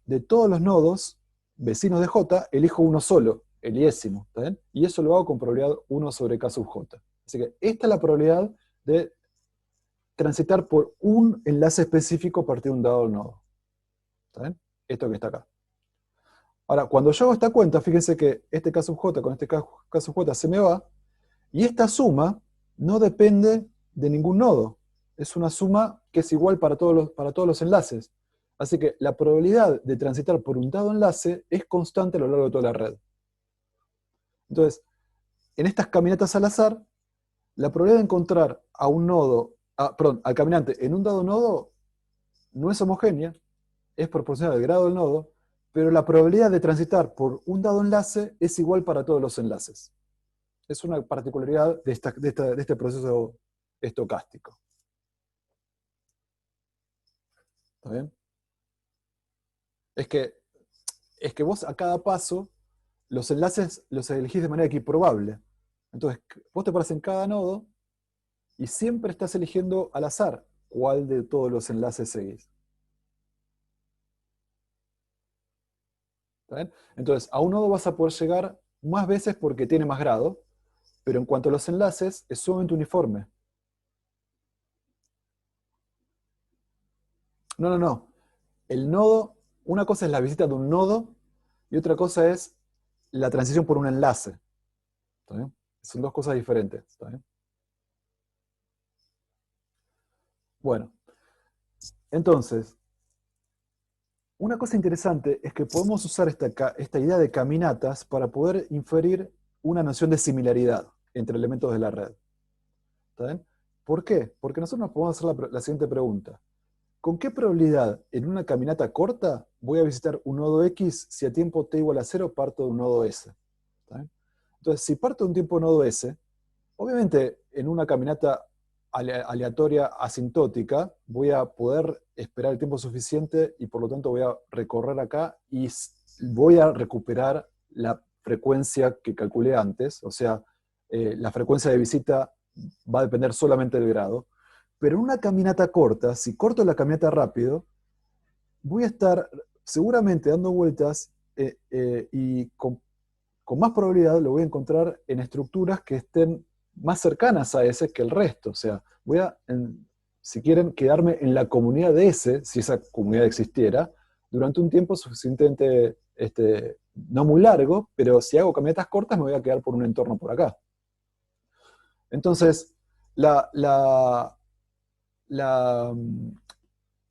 nodos vecinos de J, elijo uno solo, el iésimo, ¿está bien? Y eso lo hago con probabilidad 1 sobre K sub J. Así que esta es la probabilidad de transitar por un enlace específico a partir de un dado nodo. ¿Está bien? Esto que está acá. Ahora, cuando yo hago esta cuenta, fíjense que este K sub J con este K sub J se me va, y esta suma no depende de ningún nodo. Es una suma que es igual para todos los enlaces. Así que la probabilidad de transitar por un dado enlace es constante a lo largo de toda la red. Entonces, en estas caminatas al azar, la probabilidad de encontrar a un nodo, al caminante en un dado nodo no es homogénea, es proporcional al grado del nodo, pero la probabilidad de transitar por un dado enlace es igual para todos los enlaces. Es una particularidad de este proceso estocástico. ¿Está bien? Es que vos a cada paso los enlaces los elegís de manera equiprobable. Entonces, vos te paras en cada nodo y siempre estás eligiendo al azar cuál de todos los enlaces seguís. ¿Está bien? Entonces, a un nodo vas a poder llegar más veces porque tiene más grado, pero en cuanto a los enlaces, es sumamente uniforme. No. El nodo, una cosa es la visita de un nodo y otra cosa es la transición por un enlace. ¿Está bien? Son dos cosas diferentes. ¿Está bien? Bueno, entonces, una cosa interesante es que podemos usar esta idea de caminatas para poder inferir una noción de similaridad entre elementos de la red. ¿Está bien? ¿Por qué? Porque nosotros nos podemos hacer la siguiente pregunta. ¿Con qué probabilidad en una caminata corta voy a visitar un nodo X si a tiempo t igual a 0 parto de un nodo S? ¿Está bien? Entonces, si parto de un tiempo nodo S, obviamente en una caminata aleatoria asintótica voy a poder esperar el tiempo suficiente y por lo tanto voy a recorrer acá y voy a recuperar la frecuencia que calculé antes, o sea, la frecuencia de visita va a depender solamente del grado. Pero en una caminata corta, si corto la caminata rápido, voy a estar seguramente dando vueltas y con más probabilidad lo voy a encontrar en estructuras que estén más cercanas a S que el resto. O sea, voy a, si quieren, quedarme en la comunidad de S, si esa comunidad existiera, durante un tiempo suficientemente, no muy largo, pero si hago caminatas cortas me voy a quedar por un entorno por acá. Entonces,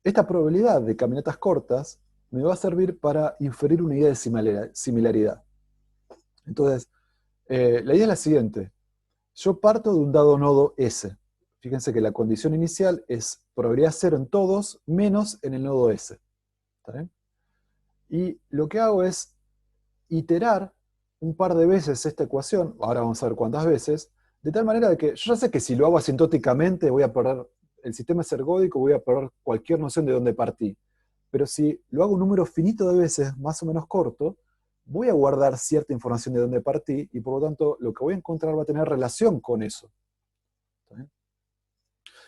esta probabilidad de caminatas cortas me va a servir para inferir una idea de similaridad. Entonces, la idea es la siguiente. Yo parto de un dado nodo S. Fíjense que la condición inicial es probabilidad 0 en todos, menos en el nodo S. ¿Está bien? Y lo que hago es iterar un par de veces esta ecuación, ahora vamos a ver cuántas veces, de tal manera de que yo ya sé que si lo hago asintóticamente voy a perder, el sistema es ergódico, voy a perder cualquier noción de dónde partí. Pero si lo hago un número finito de veces, más o menos corto, voy a guardar cierta información de dónde partí y por lo tanto lo que voy a encontrar va a tener relación con eso. ¿Está bien?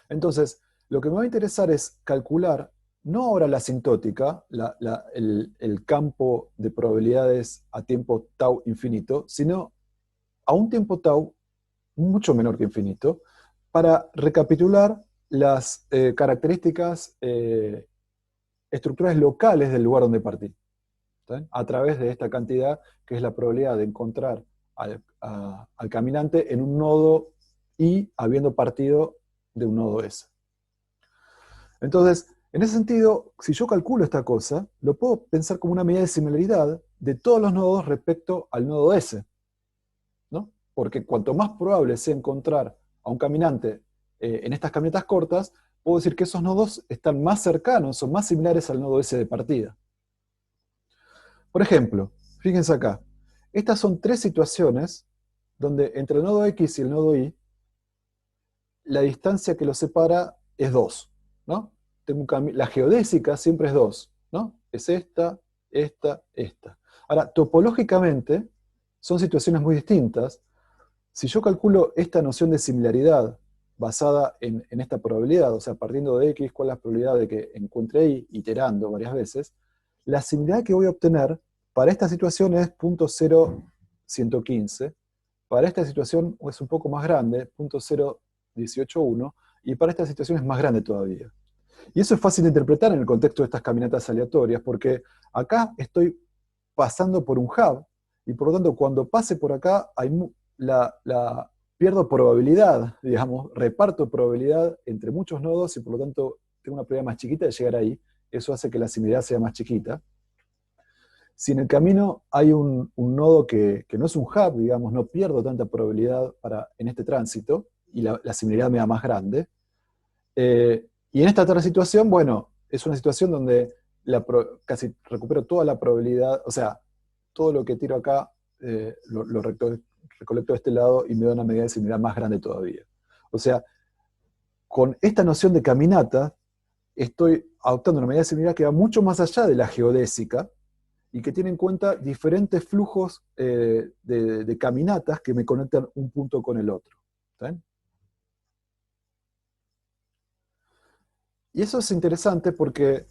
Entonces, lo que me va a interesar es calcular, no ahora la asintótica, el campo de probabilidades a tiempo tau infinito, sino a un tiempo tau mucho menor que infinito, para recapitular las características estructurales locales del lugar donde partí. ¿Está bien? A través de esta cantidad que es la probabilidad de encontrar al caminante en un nodo I habiendo partido de un nodo S. Entonces, en ese sentido, si yo calculo esta cosa, lo puedo pensar como una medida de similaridad de todos los nodos respecto al nodo S, ¿no? Porque cuanto más probable sea encontrar a un caminante en estas caminatas cortas, puedo decir que esos nodos están más cercanos o más similares al nodo S de partida. Por ejemplo, fíjense acá, estas son tres situaciones donde entre el nodo X y el nodo Y, la distancia que los separa es 2, ¿no? La geodésica siempre es 2, ¿no? Es esta, esta, esta. Ahora, topológicamente, son situaciones muy distintas. Si yo calculo esta noción de similaridad basada en esta probabilidad, o sea, partiendo de X, ¿cuál es la probabilidad de que encuentre Y, iterando varias veces? La similaridad que voy a obtener para esta situación es 0.0115, para esta situación es un poco más grande, 0.0181, y para esta situación es más grande todavía. Y eso es fácil de interpretar en el contexto de estas caminatas aleatorias, porque acá estoy pasando por un hub, y por lo tanto cuando pase por acá pierdo probabilidad, digamos, reparto probabilidad entre muchos nodos, y por lo tanto tengo una probabilidad más chiquita de llegar ahí. Eso hace que la similaridad sea más chiquita. Si en el camino hay un nodo que no es un hub, digamos, no pierdo tanta probabilidad en este tránsito, y la similaridad me da más grande. Y en esta otra situación, bueno, es una situación donde casi recupero toda la probabilidad, o sea, todo lo que tiro acá lo recolecto de este lado y me da una medida de similaridad más grande todavía. O sea, con esta noción de caminata, estoy adoptando una medida de similaridad que va mucho más allá de la geodésica y que tiene en cuenta diferentes flujos de caminatas que me conectan un punto con el otro. ¿Está? Y eso es interesante porque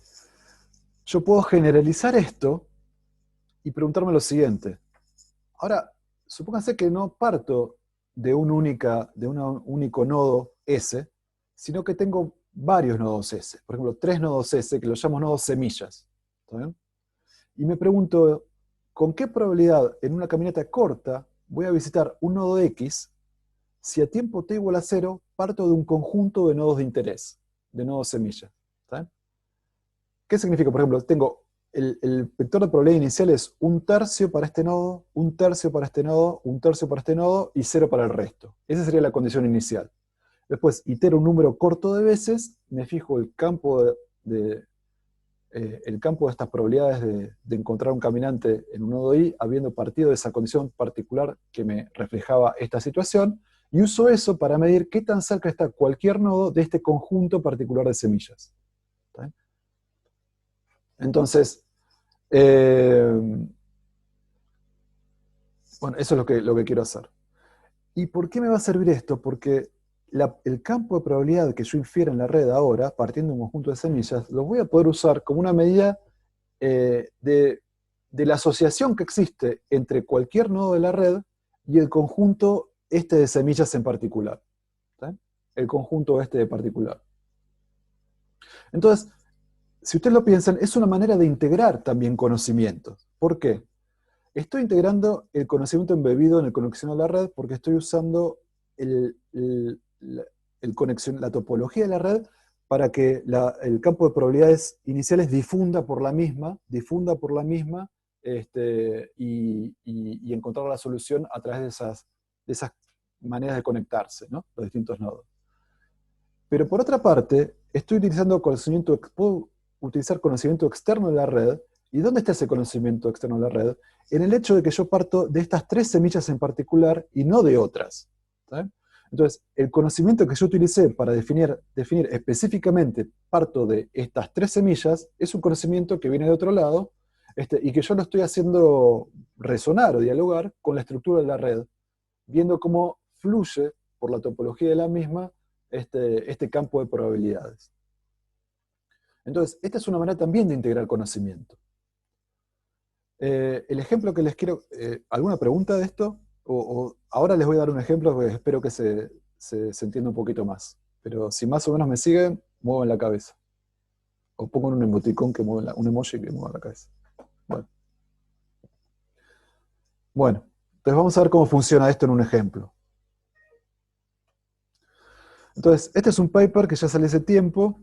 yo puedo generalizar esto y preguntarme lo siguiente. Ahora, supónganse que no parto de un único nodo S, sino que tengo varios nodos S. Por ejemplo, 3 nodos S, que los llamo nodos semillas. ¿Está bien? Y me pregunto, ¿con qué probabilidad en una caminata corta voy a visitar un nodo X si a tiempo t igual a 0 parto de un conjunto de nodos de interés, de nodos semillas? ¿Está bien? ¿Qué significa? Por ejemplo, tengo el vector de probabilidad inicial es 1/3 para este nodo, 1/3 para este nodo, 1/3 para este nodo y 0 para el resto. Esa sería la condición inicial. Después itero un número corto de veces, me fijo el campo de estas probabilidades de encontrar un caminante en un nodo I, habiendo partido de esa condición particular que me reflejaba esta situación, y uso eso para medir qué tan cerca está cualquier nodo de este conjunto particular de semillas. ¿Está bien? Entonces, bueno, eso es lo que quiero hacer. ¿Y por qué me va a servir esto? Porque el campo de probabilidad que yo infiera en la red ahora, partiendo de un conjunto de semillas, lo voy a poder usar como una medida de la asociación que existe entre cualquier nodo de la red y el conjunto este de semillas en particular. ¿Sí? El conjunto este de particular. Entonces, si ustedes lo piensan, es una manera de integrar también conocimientos. ¿Por qué? Estoy integrando el conocimiento embebido en el conexión a la red porque estoy usando la topología de la red para que el campo de probabilidades iniciales difunda por la misma, y encontrar la solución a través de esas maneras de conectarse, ¿no? Los distintos nodos. Pero por otra parte, puedo utilizar conocimiento externo de la red. ¿Y dónde está ese conocimiento externo de la red? En el hecho de que yo parto de estas 3 semillas en particular y no de otras. ¿Sí? Entonces, el conocimiento que yo utilicé para definir específicamente parto de estas 3 semillas es un conocimiento que viene de otro lado y que yo lo estoy haciendo resonar o dialogar con la estructura de la red, viendo cómo fluye por la topología de la misma este campo de probabilidades. Entonces, esta es una manera también de integrar conocimiento. El ejemplo que les quiero... ¿alguna pregunta de esto? Ahora les voy a dar un ejemplo porque espero que se entienda un poquito más. Pero si más o menos me siguen, mueven la cabeza. O pongan un emoticón que mueven un emoji que mueva la cabeza. Bueno, entonces vamos a ver cómo funciona esto en un ejemplo. Entonces, este es un paper que ya salió hace tiempo,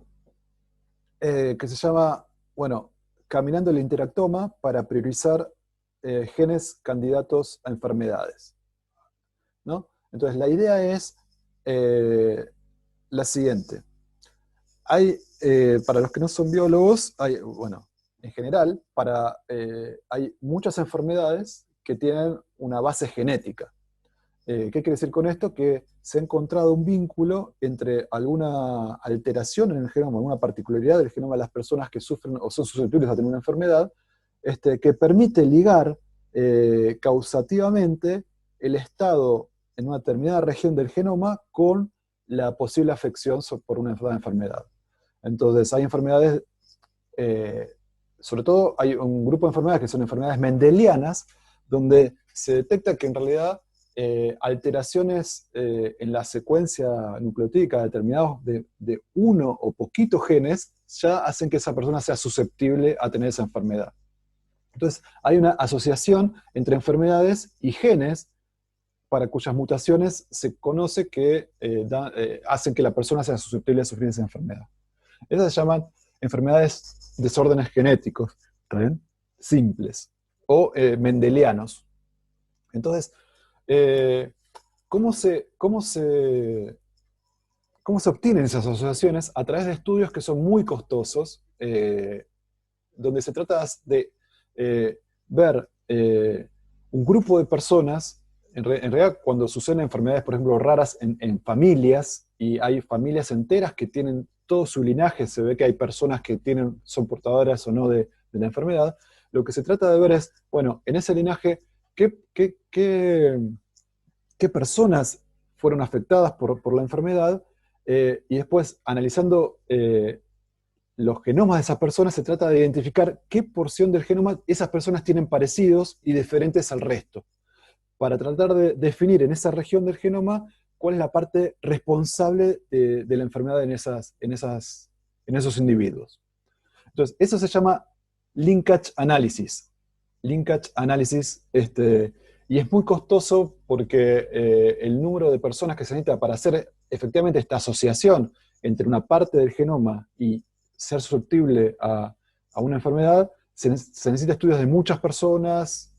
que se llama, bueno, Caminando el Interactoma para priorizar genes candidatos a enfermedades, ¿no? Entonces, la idea es la siguiente. Hay, para los que no son biólogos, hay, bueno, en general, hay muchas enfermedades que tienen una base genética. ¿Qué quiere decir con esto? Que se ha encontrado un vínculo entre alguna alteración en el genoma, alguna particularidad del genoma de las personas que sufren o son susceptibles a tener una enfermedad, que permite ligar causativamente el estado en una determinada región del genoma con la posible afección por una enfermedad. Entonces, hay enfermedades, sobre todo hay un grupo de enfermedades que son enfermedades mendelianas, donde se detecta que en realidad alteraciones en la secuencia nucleotídica determinados de uno o poquitos genes ya hacen que esa persona sea susceptible a tener esa enfermedad. Entonces, hay una asociación entre enfermedades y genes para cuyas mutaciones se conoce que hacen que la persona sea susceptible a sufrir esa enfermedad. Esas se llaman enfermedades, desórdenes genéticos, ¿está bien? Simples, o mendelianos. Entonces, ¿cómo se obtienen esas asociaciones? A través de estudios que son muy costosos, donde se trata de ver un grupo de personas, en realidad cuando suceden enfermedades, por ejemplo, raras en familias, y hay familias enteras que tienen todo su linaje, se ve que hay personas que son portadoras o no de la enfermedad, lo que se trata de ver es, bueno, en ese linaje, ¿qué personas fueron afectadas por la enfermedad? Y después, analizando los genomas de esas personas, se trata de identificar qué porción del genoma esas personas tienen parecidos y diferentes al resto, para tratar de definir en esa región del genoma cuál es la parte responsable de la enfermedad en esos individuos. Entonces, eso se llama linkage analysis. Linkage analysis, y es muy costoso porque el número de personas que se necesita para hacer efectivamente esta asociación entre una parte del genoma y ser susceptible a una enfermedad, se necesita estudios de muchas personas,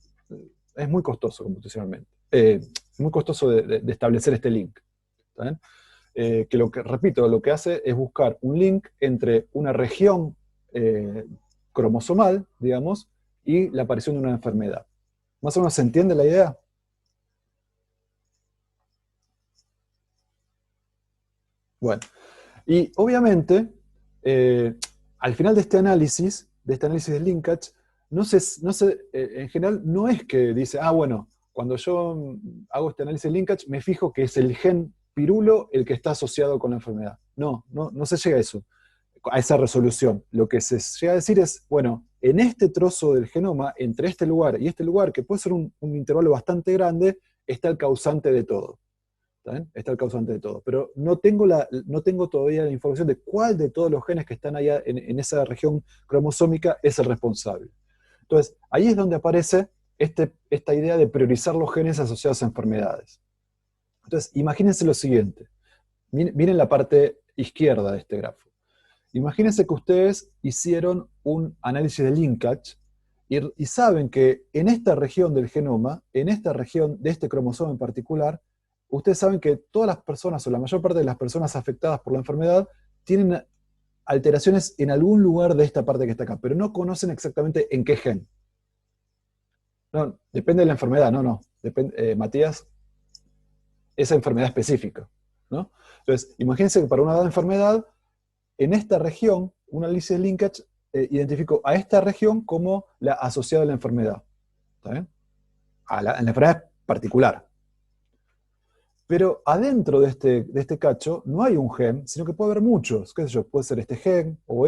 es muy costoso computacionalmente, muy costoso de establecer este link. ¿Está bien? Repito, lo que hace es buscar un link entre una región cromosomal, digamos, y la aparición de una enfermedad. ¿Más o menos se entiende la idea? Bueno, y obviamente, al final de este análisis de linkage, en general no es que dice, bueno, cuando yo hago este análisis de linkage, me fijo que es el gen pirulo el que está asociado con la enfermedad. No se llega a esa resolución. Lo que se llega a decir es, bueno, en este trozo del genoma, entre este lugar y este lugar, que puede ser un intervalo bastante grande, está el causante de todo. ¿Está bien? Está el causante de todo. Pero no tengo todavía la información de cuál de todos los genes que están allá en esa región cromosómica es el responsable. Entonces, ahí es donde aparece esta idea de priorizar los genes asociados a enfermedades. Entonces, imagínense lo siguiente. Miren la parte izquierda de este grafo. Imagínense que ustedes hicieron un análisis de linkage y saben que en esta región del genoma, en esta región de este cromosoma en particular, ustedes saben que todas las personas, o la mayor parte de las personas afectadas por la enfermedad, tienen alteraciones en algún lugar de esta parte que está acá, pero no conocen exactamente en qué gen. No, depende de la enfermedad, depende, Matías, esa enfermedad específica, ¿no? Entonces, imagínense que para una dada enfermedad, en esta región, un análisis de linkage identificó a esta región como la asociada a la enfermedad. ¿Está bien? En la enfermedad particular. Pero adentro de este cacho no hay un gen, sino que puede haber muchos. ¿Qué sé yo? Puede ser este gen, o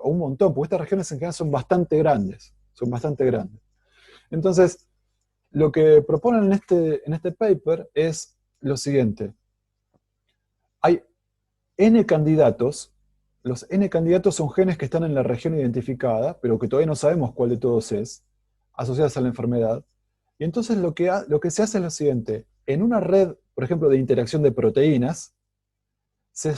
un montón, porque estas regiones en general son bastante grandes. Son bastante grandes. Entonces, lo que proponen en este paper es lo siguiente. Hay N candidatos. Los N candidatos son genes que están en la región identificada, pero que todavía no sabemos cuál de todos es, asociados a la enfermedad. Y entonces lo que se hace es lo siguiente. En una red, por ejemplo, de interacción de proteínas,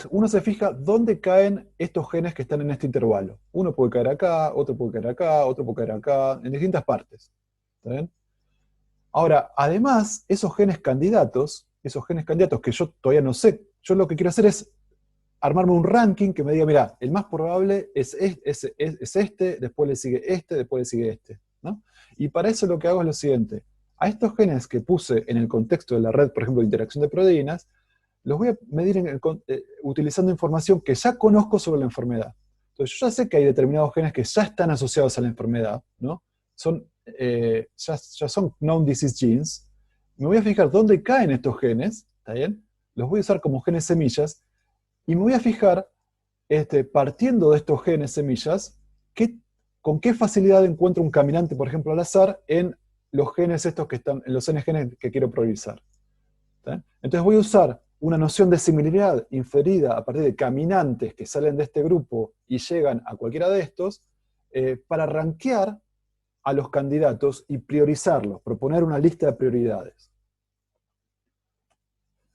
uno se fija dónde caen estos genes que están en este intervalo. Uno puede caer acá, otro puede caer acá, otro puede caer acá, en distintas partes. ¿Está bien? Ahora, además, esos genes candidatos que yo todavía no sé, yo lo que quiero hacer es armarme un ranking que me diga, mira, el más probable es este, después le sigue este, después le sigue este, ¿no? Y para eso lo que hago es lo siguiente. A estos genes que puse en el contexto de la red, por ejemplo, de interacción de proteínas, los voy a medir utilizando información que ya conozco sobre la enfermedad. Entonces, yo ya sé que hay determinados genes que ya están asociados a la enfermedad, ¿no? Ya son known disease genes. Me voy a fijar dónde caen estos genes, ¿está bien? Los voy a usar como genes semillas, y me voy a fijar, partiendo de estos genes semillas, con qué facilidad encuentro un caminante, por ejemplo, al azar, en los genes estos que están, en los N genes que quiero priorizar. ¿Está? Entonces voy a usar una noción de similaridad inferida a partir de caminantes que salen de este grupo y llegan a cualquiera de estos, para rankear a los candidatos y priorizarlos, proponer una lista de prioridades.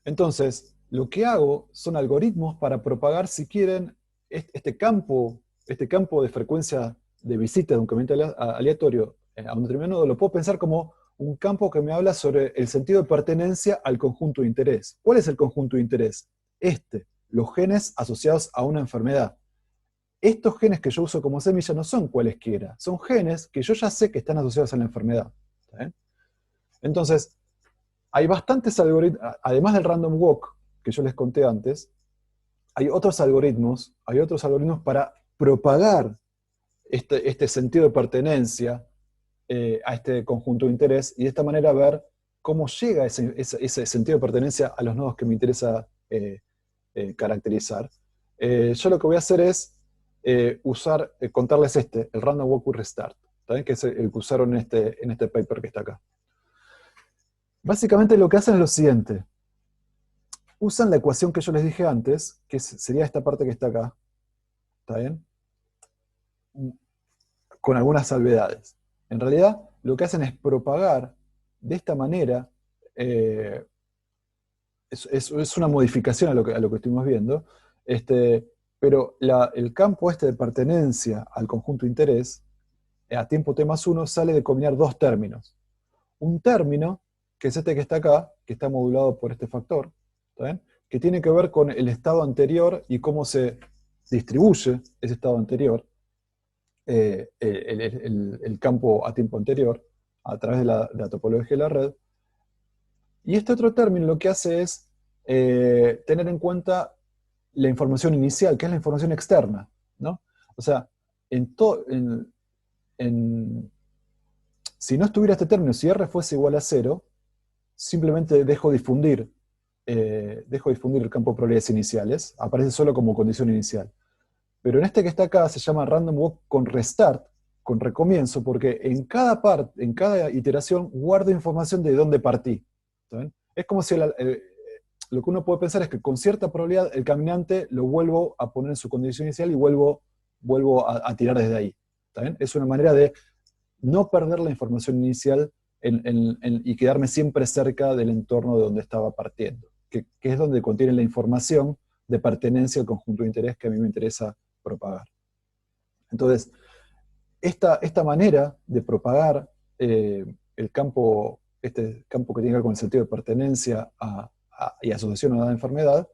Entonces, lo que hago son algoritmos para propagar, si quieren, este campo de frecuencia de visita de un caminante aleatorio a un determinado nodo, lo puedo pensar como un campo que me habla sobre el sentido de pertenencia al conjunto de interés. ¿Cuál es el conjunto de interés? Los genes asociados a una enfermedad. Estos genes que yo uso como semilla no son cualesquiera, son genes que yo ya sé que están asociados a la enfermedad. ¿Sí? Entonces, hay bastantes algoritmos, además del random walk que yo les conté antes, hay otros algoritmos para propagar este sentido de pertenencia a este conjunto de interés, y de esta manera ver cómo llega ese sentido de pertenencia a los nodos que me interesa caracterizar. Yo lo que voy a hacer es contarles el random walk with restart, ¿también? Que es el que usaron en este paper que está acá. Básicamente lo que hacen es lo siguiente. Usan la ecuación que yo les dije antes, que sería esta parte que está acá. ¿Está bien? Con algunas salvedades. En realidad, lo que hacen es propagar de esta manera, es una modificación a lo que estuvimos viendo, pero el campo de pertenencia al conjunto de interés, a tiempo t+1, sale de combinar dos términos. Un término, que es este que está acá, que está modulado por este factor, ¿está bien? Que tiene que ver con el estado anterior y cómo se distribuye ese estado anterior, el campo a tiempo anterior, a través de la topología de la red. Y este otro término lo que hace es tener en cuenta la información inicial, que es la información externa, ¿no? O sea, si no estuviera este término, si R fuese igual a 0, simplemente dejo difundir el campo de probabilidades iniciales, aparece solo como condición inicial. Pero en este que está acá se llama random walk con restart, con recomienzo, porque en cada iteración guardo información de dónde partí. ¿Está bien? Es como si lo que uno puede pensar es que con cierta probabilidad el caminante lo vuelvo a poner en su condición inicial y vuelvo a tirar desde ahí. ¿Está bien? Es una manera de no perder la información inicial y quedarme siempre cerca del entorno de donde estaba partiendo, que es donde contiene la información de pertenencia al conjunto de interés que a mí me interesa propagar. Entonces, esta manera de propagar el campo, este campo que tiene que ver con el sentido de pertenencia y asociación a una enfermedad,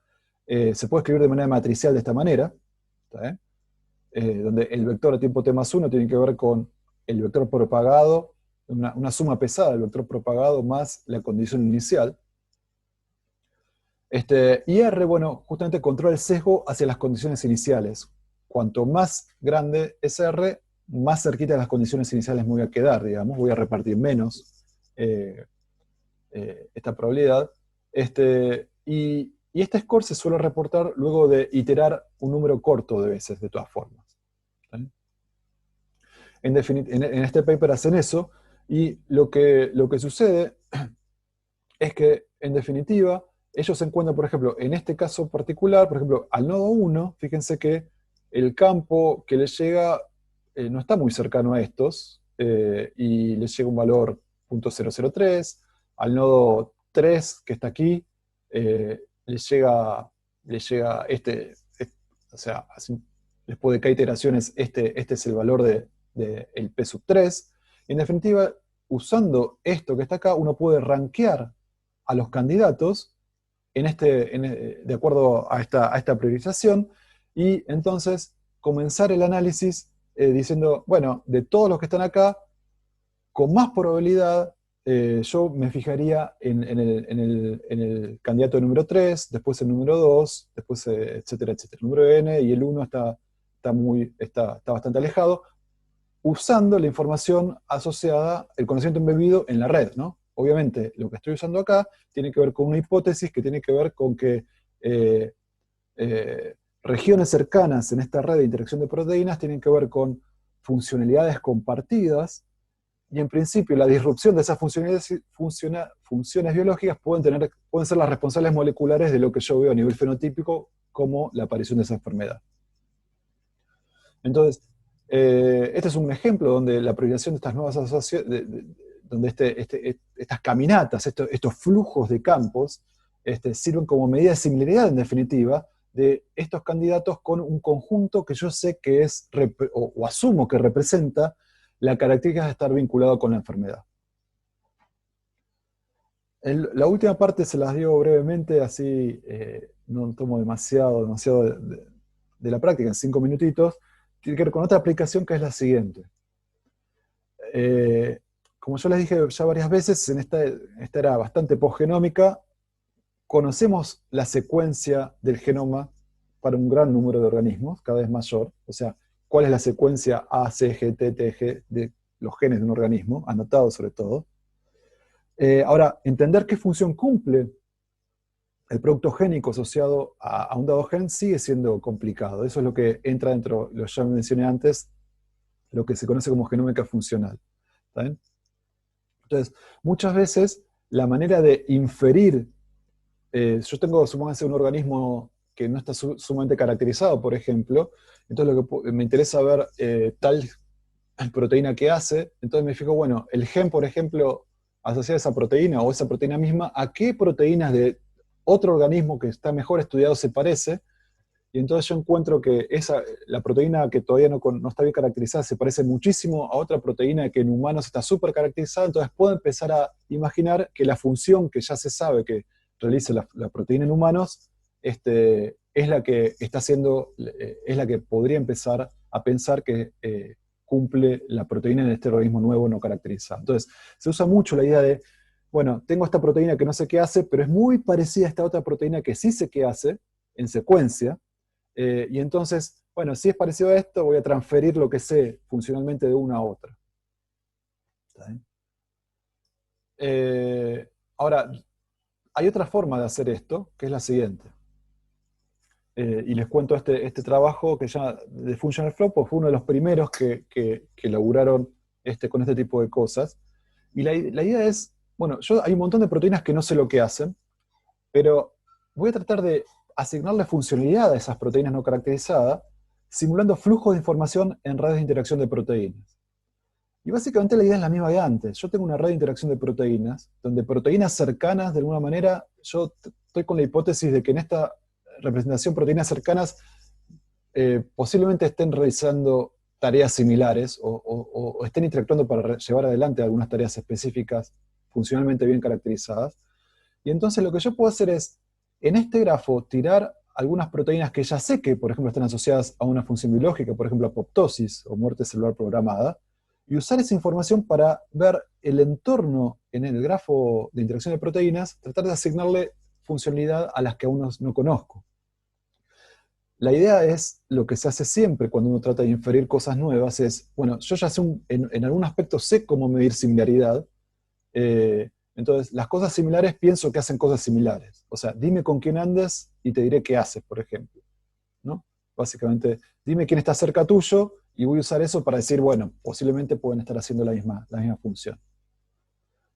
se puede escribir de manera matricial de esta manera, ¿está bien? Donde el vector a tiempo t+1 tiene que ver con el vector propagado, una suma pesada del vector propagado más la condición inicial. Y R, bueno, justamente controla el sesgo hacia las condiciones iniciales. Cuanto más grande es R, más cerquita de las condiciones iniciales me voy a quedar, digamos, voy a repartir menos esta probabilidad. Y este score se suele reportar luego de iterar un número corto de veces, de todas formas. En este paper hacen eso, y lo que sucede es que, en definitiva, ellos encuentran, por ejemplo, en este caso particular, por ejemplo, al nodo 1, fíjense que el campo que les llega no está muy cercano a estos, y les llega un valor .003, al nodo 3, que está aquí, les llega le llega o sea, después de cada iteraciones, este es el valor el P sub 3. Y en definitiva, usando esto que está acá, uno puede rankear a los candidatos de acuerdo a esta priorización, y entonces comenzar el análisis diciendo, bueno, de todos los que están acá, con más probabilidad, yo me fijaría en el candidato número 3, después el número 2, después etcétera, etcétera. El número n y el 1 está bastante alejado, usando la información asociada, el conocimiento embebido en la red, ¿no? Obviamente, lo que estoy usando acá tiene que ver con una hipótesis que tiene que ver con que regiones cercanas en esta red de interacción de proteínas tienen que ver con funcionalidades compartidas, y en principio la disrupción de esas funciones biológicas pueden ser las responsables moleculares de lo que yo veo a nivel fenotípico como la aparición de esa enfermedad. Entonces, este es un ejemplo donde la priorización de estas nuevas asociaciones, donde estas caminatas, estos flujos de campos, sirven como medida de similaridad, en definitiva, de estos candidatos con un conjunto que yo sé que es, o asumo que representa, la característica de estar vinculado con la enfermedad. La última parte se las digo brevemente, así no tomo demasiado de la práctica, en 5 minutitos. Tiene que ver con otra aplicación que es la siguiente. Como yo les dije ya varias veces, esta era bastante postgenómica, conocemos la secuencia del genoma para un gran número de organismos, cada vez mayor, o sea, cuál es la secuencia A, C, G, T, T, G de los genes de un organismo, anotado sobre todo. Ahora, entender qué función cumple el producto génico asociado a un dado gen sigue siendo complicado. Eso es lo que entra dentro, lo ya mencioné antes, lo que se conoce como genómica funcional. ¿Está bien? Entonces, muchas veces la manera de inferir, yo tengo, supónganse, un organismo que no está sumamente caracterizado, por ejemplo, entonces lo que me interesa ver tal proteína que hace, entonces me fijo, bueno, el gen, por ejemplo, asociado a esa proteína o esa proteína misma, ¿a qué proteínas de otro organismo que está mejor estudiado se parece? Y entonces yo encuentro que la proteína que todavía no está bien caracterizada se parece muchísimo a otra proteína que en humanos está súper caracterizada, entonces puedo empezar a imaginar que la función que ya se sabe que realiza la proteína en humanos es la que está haciendo, es la que podría empezar a pensar que cumple la proteína en este organismo nuevo no caracterizado. Entonces se usa mucho la idea de, bueno, tengo esta proteína que no sé qué hace, pero es muy parecida a esta otra proteína que sí sé qué hace, en secuencia, y entonces, bueno, si es parecido a esto, voy a transferir lo que sé funcionalmente de una a otra. ¿Está bien? Ahora, hay otra forma de hacer esto, que es la siguiente. Y les cuento este trabajo que ya de Functional Flow, pues fue uno de los primeros que laburaron con este tipo de cosas. Y la idea es, bueno, hay un montón de proteínas que no sé lo que hacen, pero voy a tratar de asignarle funcionalidad a esas proteínas no caracterizadas, simulando flujos de información en redes de interacción de proteínas. Y básicamente la idea es la misma de antes. Yo tengo una red de interacción de proteínas, donde proteínas cercanas, de alguna manera, yo estoy con la hipótesis de que en esta representación proteínas cercanas posiblemente estén realizando tareas similares o estén interactuando para llevar adelante algunas tareas específicas funcionalmente bien caracterizadas. Y entonces lo que yo puedo hacer es, en este grafo, tirar algunas proteínas que ya sé que, por ejemplo, están asociadas a una función biológica, por ejemplo, apoptosis o muerte celular programada, y usar esa información para ver el entorno en el grafo de interacción de proteínas, tratar de asignarle funcionalidad a las que aún no conozco. La idea es, lo que se hace siempre cuando uno trata de inferir cosas nuevas, es, bueno, yo ya sé, en algún aspecto sé cómo medir similaridad, entonces las cosas similares pienso que hacen cosas similares. O sea, dime con quién andas y te diré qué haces, por ejemplo. ¿No? Básicamente, dime quién está cerca tuyo y voy a usar eso para decir, bueno, posiblemente pueden estar haciendo la misma función.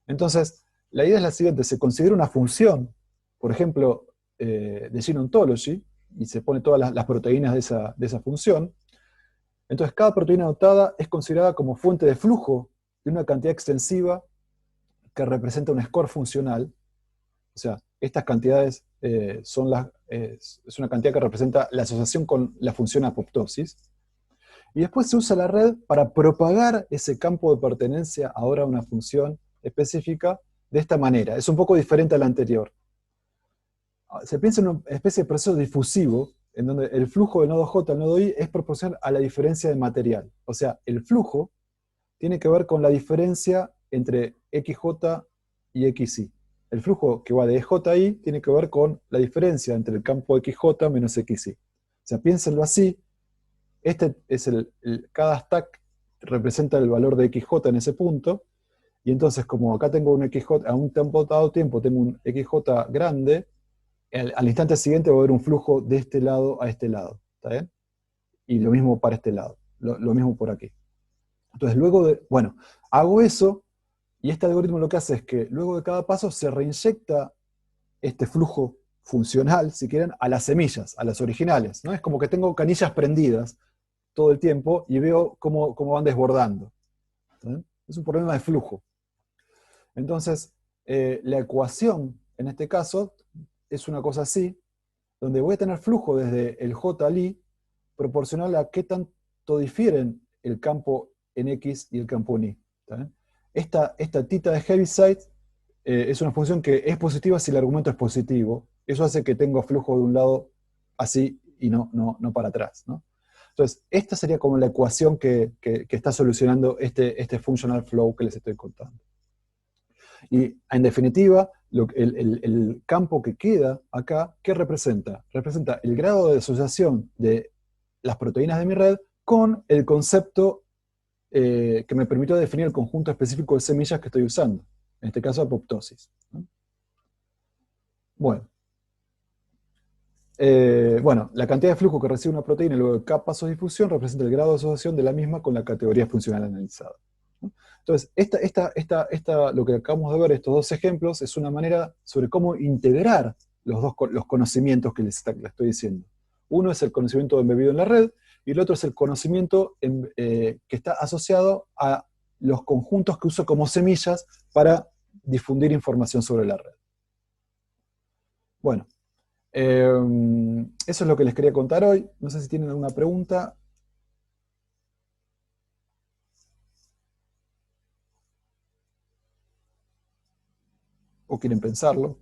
Entonces, la idea es la siguiente, se considera una función, por ejemplo, de Gene Ontology, y se pone todas las proteínas de esa función. Entonces, cada proteína anotada es considerada como fuente de flujo de una cantidad extensiva que representa un score funcional. O sea, estas cantidades son es una cantidad que representa la asociación con la función apoptosis. Y después se usa la red para propagar ese campo de pertenencia ahora a una función específica de esta manera. Es un poco diferente a la anterior. Se piensa en una especie de proceso difusivo, en donde el flujo del nodo J al nodo I es proporcional a la diferencia de material. O sea, el flujo tiene que ver con la diferencia entre XJ y XY. El flujo que va de JI tiene que ver con la diferencia entre el campo XJ menos XY. O sea, piénsenlo así. Este es cada stack representa el valor de XJ en ese punto, y entonces como acá tengo un XJ, a un dado tiempo tengo un XJ grande, al instante siguiente va a haber un flujo de este lado a este lado, ¿está bien? Y lo mismo para este lado, lo mismo por aquí. Entonces luego de, bueno, hago eso, y este algoritmo lo que hace es que luego de cada paso se reinyecta este flujo funcional, si quieren, a las semillas, a las originales, ¿no? Es como que tengo canillas prendidas todo el tiempo y veo cómo van desbordando. ¿Sí? Es un problema de flujo. Entonces, la ecuación, en este caso, es una cosa así, donde voy a tener flujo desde el J al I proporcional a qué tanto difieren el campo en X y el campo en Y. ¿Sí? Esta tita de Heaviside es una función que es positiva si el argumento es positivo. Eso hace que tenga flujo de un lado así y no para atrás, ¿no? Entonces, esta sería como la ecuación que está solucionando este functional flow que les estoy contando. Y en definitiva, el campo que queda acá, ¿qué representa? Representa el grado de asociación de las proteínas de mi red con el concepto que me permitió definir el conjunto específico de semillas que estoy usando. En este caso, apoptosis, ¿no? Bueno. Bueno, la cantidad de flujo que recibe una proteína luego de cada paso de difusión representa el grado de asociación de la misma con la categoría funcional analizada. Entonces, lo que acabamos de ver, estos dos ejemplos, es una manera sobre cómo integrar los conocimientos que les estoy diciendo. Uno es el conocimiento embebido en la red, y el otro es el conocimiento que está asociado a los conjuntos que uso como semillas para difundir información sobre la red. Bueno. Eso es lo que les quería contar hoy. No sé si tienen alguna pregunta. O quieren pensarlo.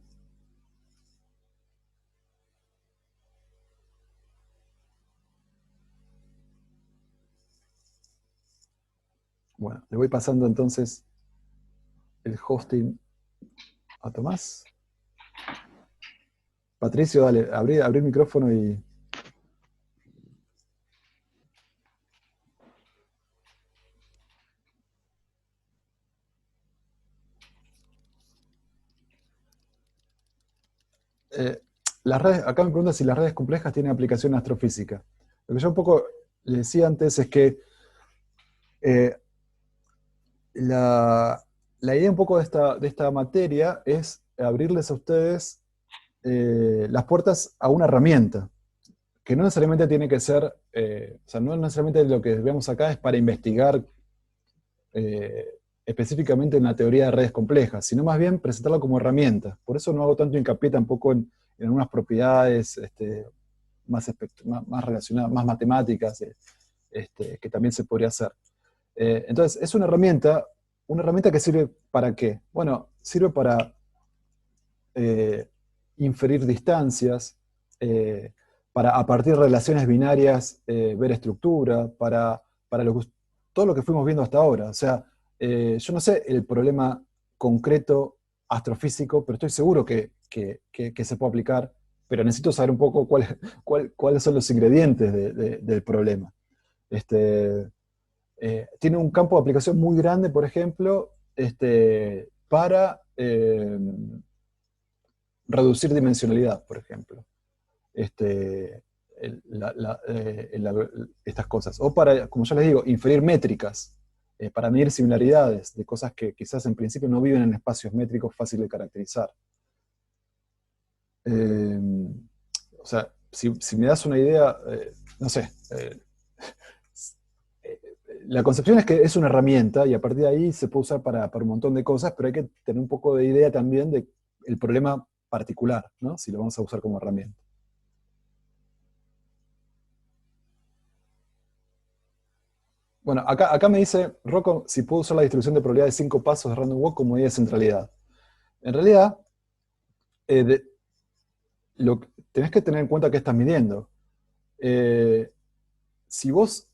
Bueno, le voy pasando entonces el hosting a Tomás. Patricio, dale, abrí el micrófono y... las redes, acá me preguntan si las redes complejas tienen aplicación en astrofísica. Lo que yo un poco le decía antes es que la idea un poco de esta materia es abrirles a ustedes las puertas a una herramienta, que no necesariamente tiene que ser, o sea, no necesariamente lo que vemos acá es para investigar específicamente en la teoría de redes complejas, sino más bien presentarla como herramienta. Por eso no hago tanto hincapié tampoco en algunas propiedades más relacionadas, más matemáticas, que también se podría hacer. Entonces, es una herramienta que sirve ¿para qué? Bueno, sirve para inferir distancias, para a partir de relaciones binarias ver estructura, para todo lo que fuimos viendo hasta ahora. O sea, yo no sé el problema concreto astrofísico, pero estoy seguro que se puede aplicar, pero necesito saber un poco cuáles son los ingredientes del problema. Tiene un campo de aplicación muy grande, por ejemplo, para reducir dimensionalidad, por ejemplo. Estas cosas. O para, como ya les digo, inferir métricas, para medir similaridades de cosas que quizás en principio no viven en espacios métricos fáciles de caracterizar. O sea, si me das una idea, no sé, la concepción es que es una herramienta y a partir de ahí se puede usar para un montón de cosas, pero hay que tener un poco de idea también del problema particular, ¿no? Si lo vamos a usar como herramienta. Bueno, acá me dice, Rocco, si puedo usar la distribución de probabilidad de 5 pasos de random walk como medida de centralidad. En realidad, eh, de- tenés que tener en cuenta qué estás midiendo. Eh, si vos,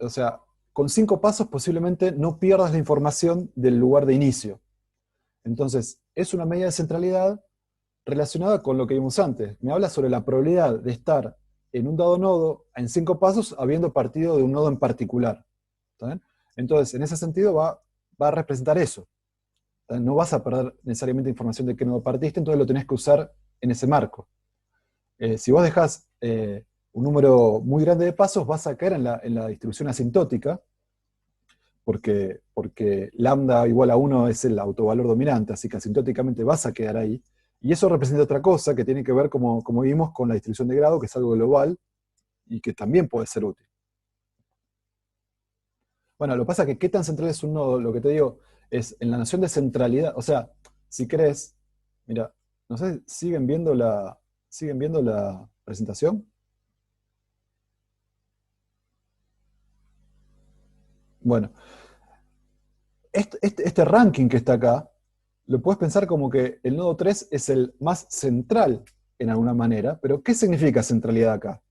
o sea, con 5 pasos posiblemente no pierdas la información del lugar de inicio. Entonces, es una medida de centralidad relacionada con lo que vimos antes. Me habla sobre la probabilidad de estar en un dado nodo en 5 pasos habiendo partido de un nodo en particular. ¿Está bien? Entonces, en ese sentido va a representar eso. ¿Está bien? No vas a perder necesariamente información de qué nodo partiste, entonces lo tenés que usar en ese marco. Si vos dejás un número muy grande de pasos, vas a caer en la distribución asintótica, porque lambda igual a 1 es el autovalor dominante, así que asintóticamente vas a quedar ahí. Y eso representa otra cosa que tiene que ver, como vimos, con la distribución de grado, que es algo global y que también puede ser útil. Bueno, lo que pasa es que qué tan central es un nodo, lo que te digo, es en la noción de centralidad, o sea, si querés, mira, no sé, ¿siguen viendo la presentación? Bueno, este ranking que está acá, lo puedes pensar como que el nodo 3 es el más central en alguna manera, pero ¿qué significa centralidad acá?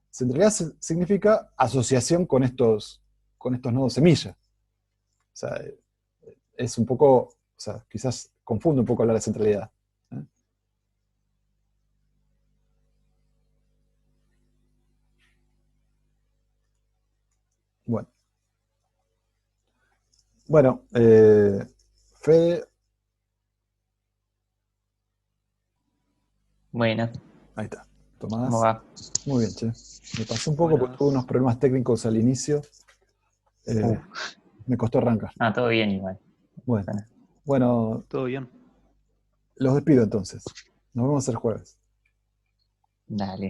Centralidad significa asociación con estos nodos semilla. O sea, es un poco, o sea, quizás confunde un poco hablar de centralidad. ¿Eh? Bueno, bueno, Fede, Bueno, ahí está. ¿cómo Tomás, va? muy bien, che. Me pasó un poco porque tuve unos Buenas. problemas técnicos al inicio. Uh, Me costó arrancar. todo bien igual. Bueno, Bueno, bueno, ¿Todo bien? los despido entonces. Nos vemos el jueves. dale,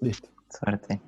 Listo. suerte.